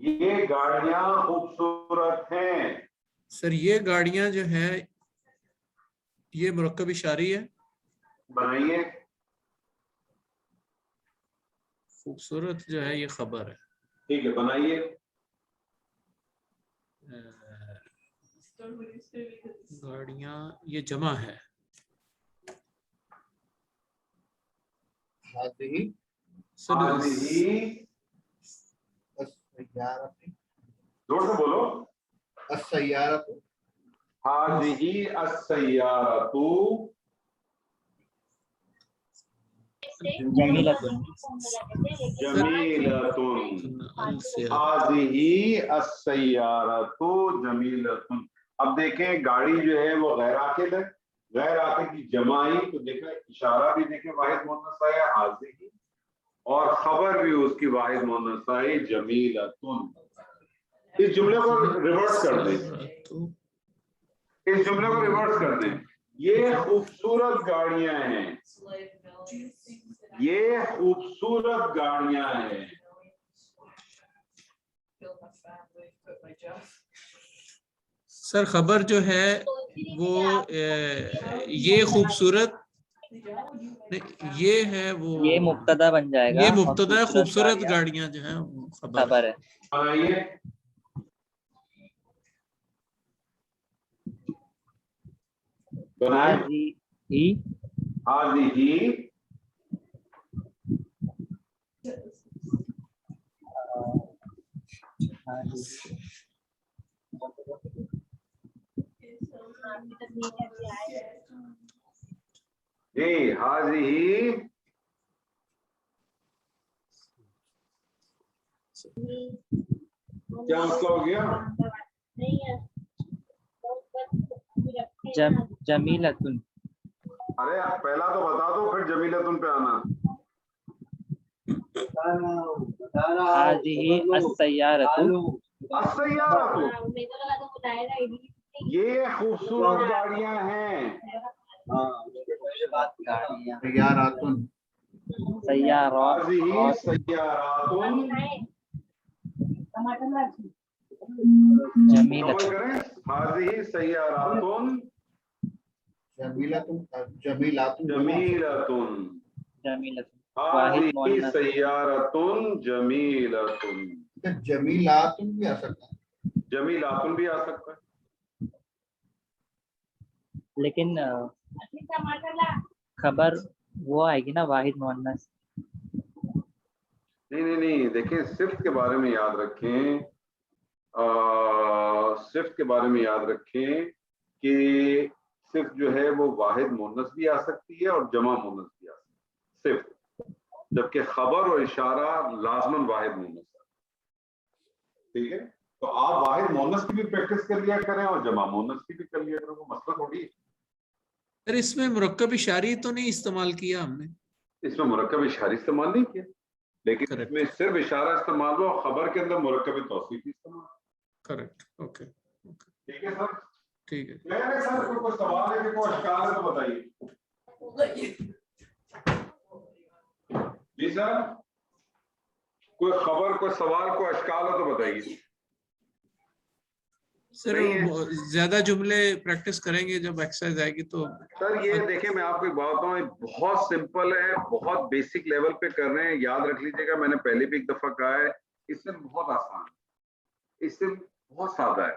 یہ گاڑیاں خوبصورت ہیں. سر یہ گاڑیاں جو ہے یہ مرکب اشاری ہے. بنائیے. خوبصورت جو ہے یہ خبر ہے. ٹھیک ہے بنائیے. گاڑیاں یہ جمع ہے. هذه سر هذه السيارة زور سے بولو. السيارة هذه السيارة جمیلۃ. جميلة. هذه السيارة جميلة. اب دیکھیں گاڑی جو ہے وہ غیر عاقل ہے. غیر عاقل کی جمائی تو دیکھیں اشارہ بھی دیکھیں واحد مؤنث ہے حاضی اور خبر بھی اس کی واحد مؤنث ہے جمیلۃ. اس جملے کو ریورس کر دیں. اس جملے کو ریورس کر دیں. یہ خوبصورت گاڑیاں ہیں. یہ خوبصورت گاڑیاں ہیں. سر خبر جو ہے وہ یہ خوبصورت یہ ہے وہ یہ مبتدا بن جائے گا. یہ مبتدا ہے. خوبصورت گاڑیاں جو ہیں وہ خبر ہے. بنائیے. بنائیے. هذه جی هذه کیا مسئلہ ہو گیا؟ جمیلۃ. ارے آپ پہلا تو بتا دو پھر جمیلتن پہ آنا. هذه السيارة السيارة یہ خوبصورت گاڑیاں ہیں. سيارات سیارات. هذه سيارات جمیلۃ. هذه سيارات جميلة جميلات جميلة. جمیلۃ. هذه سيارة جميلة. جمیلات بھی آ سکتا ہے. جمیلات بھی آ سکتا ہے. لیکن خبر وہ آئے گی نا واحد مؤنث. نہیں دیکھیں صفت کے بارے میں یاد رکھیں. صفت کے بارے میں یاد رکھیں کہ صفت جو ہے وہ واحد مؤنث بھی آ سکتی ہے اور جمع مؤنث بھی آ سکتی ہے صفت. جبکہ خبر اور اشارہ لازماً واحد مؤنث ہے. ٹھیک ہے تو آپ واحد مؤنث کی بھی پریکٹس کر لیا کریں اور جمع مؤنث کی بھی کر لیا کریں. وہ مسئلہ تھوڑی ہے. سر اس میں مرکب اشاری تو نہیں استعمال کیا ہم نے. اس میں مرکب اشاری استعمال نہیں کیا لیکن اس میں صرف اشارہ استعمال ہو اور خبر کے اندر مرکب توصیف استعمال. کریکٹ. اوکے ٹھیک ہے سر. ٹھیک ہے. میرے ساتھ کوئی سوال ہے کہ کوئی اشکال ہے تو بتائیے. جی سر کوئی خبر کوئی سوال کوئی اشکال ہو تو بتائیے. سر زیادہ جملے پریکٹس کریں گے جب ایکسرسائز آئے گی تو. سر یہ دیکھیں میں آپ کو ایک بات بتاؤں بہت سمپل ہے بہت بیسک لیول پہ کر رہے ہیں. یاد رکھ لیجیے گا میں نے پہلے بھی ایک دفعہ کہا ہے اس سے بہت آسان ہے. اس سے بہت سادہ ہے.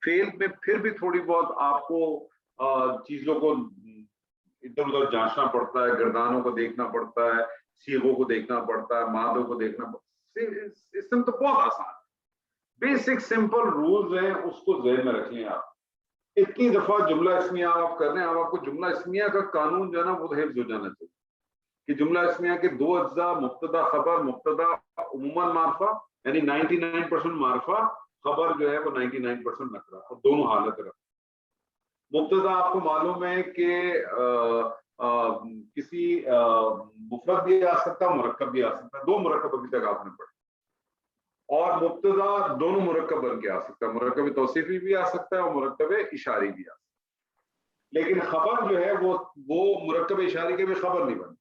فیل میں پھر بھی تھوڑی بہت آپ کو چیزوں کو ادھر ادھر جانچنا پڑتا ہے. گردانوں کو دیکھنا پڑتا ہے. سیغوں کو دیکھنا پڑتا ہے. مادوں کو دیکھنا پڑتا ہے. اس میں تو بہت آسان ہے. بیسک سمپل رولز ہیں اس کو ذہن میں رکھ لیں آپ. اتنی دفعہ جملہ اسمیہ آپ کر رہے ہیں. اب آپ کو جملہ اسمیہ کا قانون جو ہے نا وہ حفظ ہو جانا چاہیے کہ جملہ اسمیہ کے دو اجزاء مبتدا خبر. مبتدا عموماً معرفہ یعنی 99% معرفہ. خبر جو ہے وہ 99% نکرہ اور دونوں حالت رکھ. مبتدا آپ کو معلوم ہے کہ کسی مفرد بھی آ سکتا ہے مرکب بھی آ سکتا ہے. دو مرکب ابھی تک آپ نے پڑھا اور مبتدا دونوں مرکب بن کے آ سکتا ہے. مرکب توصیفی بھی آ سکتا ہے اور مرکب اشاری بھی آ سکتا ہے. لیکن خبر جو ہے وہ مرکب اشاری کے بھی خبر نہیں بنتی.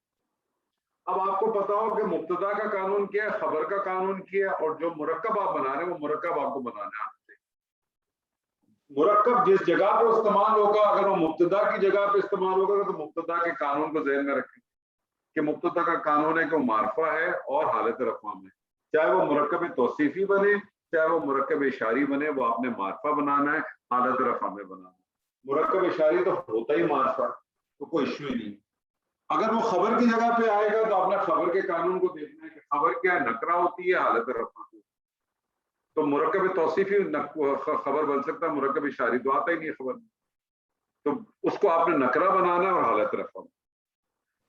اب آپ کو پتا ہو کہ مبتدا کا قانون کیا ہے, خبر کا قانون کیا ہے, اور جو مرکب آپ بنا رہے ہیں وہ مرکب آپ کو بنانا ہے. مرکب جس جگہ پہ استعمال ہوگا, اگر وہ مبتدا کی جگہ پہ استعمال ہوگا تو مبتدا کے قانون کو ذہن میں رکھیں کہ مبتدا کا قانون ہے کہ وہ معرفہ ہے اور حالت رفع میں, چاہے وہ مرکب توصیفی بنے چاہے وہ مرکب اشاری بنے, وہ آپ نے معرفہ بنانا ہے, حالت رفع میں بنانا ہے. مرکب اشاری تو ہوتا ہی معرفہ, تو کوئی ایشو ہی نہیں. اگر وہ خبر کی جگہ پہ آئے گا تو آپ نے خبر کے قانون کو دیکھنا ہے کہ خبر کیا ہے, نکرہ ہوتی ہے, حالت رفع. تو مرکب توصیفی خبر بن سکتا ہے, مرکب اشاری تو آتا ہی نہیں خبر میں, تو اس کو آپ نے نکرہ بنانا ہے اور حالت رفع.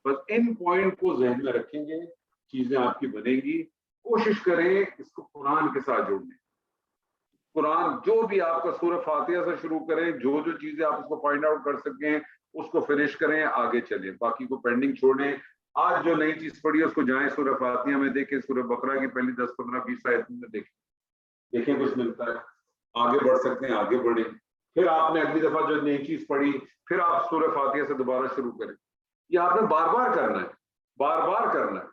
بس ان پوائنٹ کو ذہن میں رکھیں گے, چیزیں آپ کی بنے گی. کوشش کریں اس کو قرآن کے ساتھ جوڑنے. قرآن جو بھی آپ کا سورہ فاتحہ سے شروع کریں, جو جو چیزیں آپ اس کو پوائنٹ آؤٹ کر سکیں اس کو فنش کریں, آگے چلیں, باقی کو پینڈنگ چھوڑیں. آج جو نئی چیز پڑھی ہے اس کو جائیں سورہ فاتحہ میں دیکھیں, سورہ بقرہ کی پہلی 10 15 20 آیت میں دیکھیں کچھ ملتا ہے, آگے بڑھ سکتے ہیں, آگے بڑھیں. پھر آپ نے اگلی دفعہ جو نئی چیز پڑھی پھر آپ سورہ فاتحہ سے دوبارہ شروع کریں. یہ آپ نے بار بار کرنا ہے, بار بار کرنا ہے.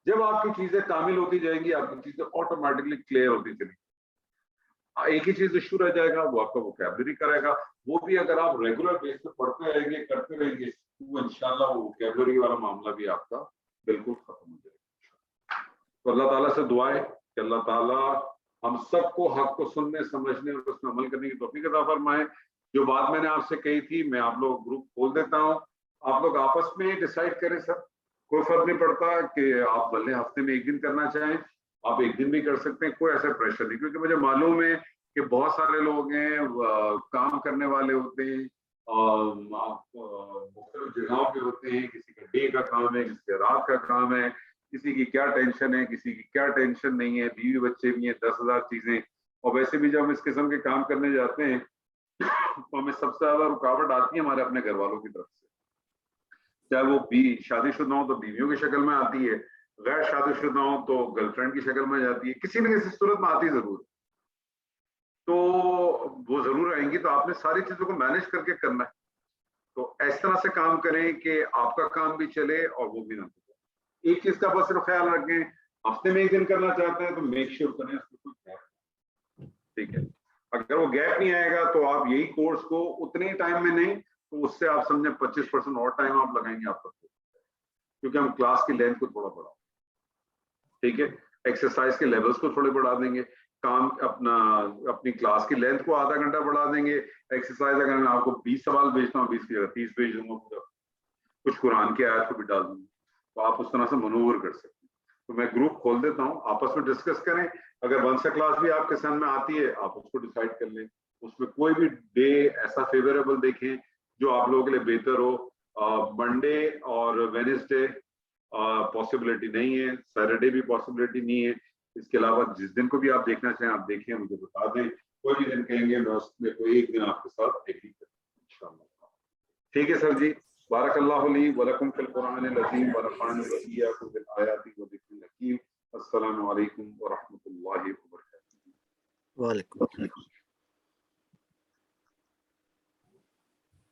جب آپ کی چیزیں کامل ہوتی جائیں گی, آپ کی چیزیں آٹومیٹکلی کلیئر ہوتی چلی. ایک ہی چیز ایشو رہ جائے گا, وہ آپ کا ووکیبلری کرے گا. وہ بھی اگر آپ ریگولر بیس پہ پڑھتے رہیں گے, کرتے رہیں گے, وہ انشاءاللہ وہ ووکیبلری والا معاملہ بھی آپ کا بالکل ختم ہو جائے گا. تو اللہ تعالیٰ سے دعا ہے کہ اللہ تعالیٰ ہم سب کو حق کو سننے, سمجھنے اور اس میں عمل کرنے کی توفیق عطا فرمائے. جو بات میں نے آپ سے کہی تھی, میں آپ لوگ گروپ کھول دیتا ہوں, آپ لوگ آپس میں ڈیسائیڈ کریں. سر کوئی فرق نہیں پڑتا کہ آپ بھلے ہفتے میں ایک دن کرنا چاہیں, آپ ایک دن بھی کر سکتے ہیں, کوئی ایسا پریشر نہیں. کیونکہ مجھے معلوم ہے کہ بہت سارے لوگ ہیں, کام کرنے والے ہوتے ہیں, مختلف جگہوں پہ ہوتے ہیں, کسی کا ڈے کا کام ہے, کسی کا رات کا کام ہے, کسی کی کیا ٹینشن ہے, کسی کی کیا ٹینشن نہیں ہے, بیوی بچے بھی ہیں, 10,000 چیزیں. اور ویسے بھی جب ہم اس قسم کے کام کرنے جاتے ہیں تو ہمیں سب سے زیادہ رکاوٹ آتی ہے ہمارے اپنے گھر والوں کی طرف سے. چاہے وہ شادی شدہ ہوں تو بیویوں کی شکل میں آتی ہے, غیر شادی شدہ ہوں تو گرل فرینڈ کی شکل میں جاتی ہے, کسی نہ کسی صورت میں آتی ضرور. تو وہ ضرور آئیں گی, تو آپ نے ساری چیزوں کو مینج کر کے کرنا ہے. تو اس طرح سے کام کریں کہ آپ کا کام بھی چلے اور وہ بھی نہ چلے. ایک چیز کا بس صرف خیال رکھیں, ہفتے میں ایک دن کرنا چاہتے ہیں تو میک شیور کریں اس کو کوئی گیپ. ٹھیک ہے, اگر وہ گیپ نہیں آئے گا تو آپ یہی کورس کو اتنے ٹائم میں نہیں, تو اس سے آپ سمجھیں 25% اور ٹائم آپ لگائیں گے آپ کا, کیونکہ ہم کلاس کی لینتھ کو تھوڑا بڑھا, ٹھیک ہے, ایکسرسائز کے لیولز کو تھوڑے بڑھا دیں گے, کام اپنی کلاس کی لینتھ کو آدھا گھنٹہ بڑھا دیں گے. ایکسرسائز اگر میں آپ کو 20 سوال بھیجتا ہوں, 20 کی جگہ 30 بھیج دوں گا, کچھ قرآن کی آیات کو بھی ڈال دوں گا, تو آپ اس طرح سے منور کر سکتے ہیں. تو میں گروپ کھول دیتا ہوں, آپس میں ڈسکس کریں. اگر 1 سے کلاس بھی آپ کے سن میں آتی ہے, آپ اس کو ڈیسائیڈ کر لیں. اس میں کوئی بھی ڈے ایسا فیوریبل دیکھیں جو آپ لوگوں کے لیے بہتر ہو. منڈے اور وینسڈے پاسبلٹی نہیں ہے, سیٹرڈے بھی پاسبلٹی نہیں ہے. اس کے علاوہ جس دن کو بھی آپ دیکھنا چاہیں آپ دیکھیں, مجھے بتا دیں. کوئی بھی دن کہیں گے میں اس میں کوئی ایک دن آپ کے ساتھ دیکھیں انشاءاللہ. ٹھیک ہے سر جی, بارک اللہ لی ولکم فی القرآن العظیم ونفعني وإياكم بالآیات والذکر الحکیم. السلام علیکم ورحمۃ اللہ وبرکاتہ. وعلیکم السلام.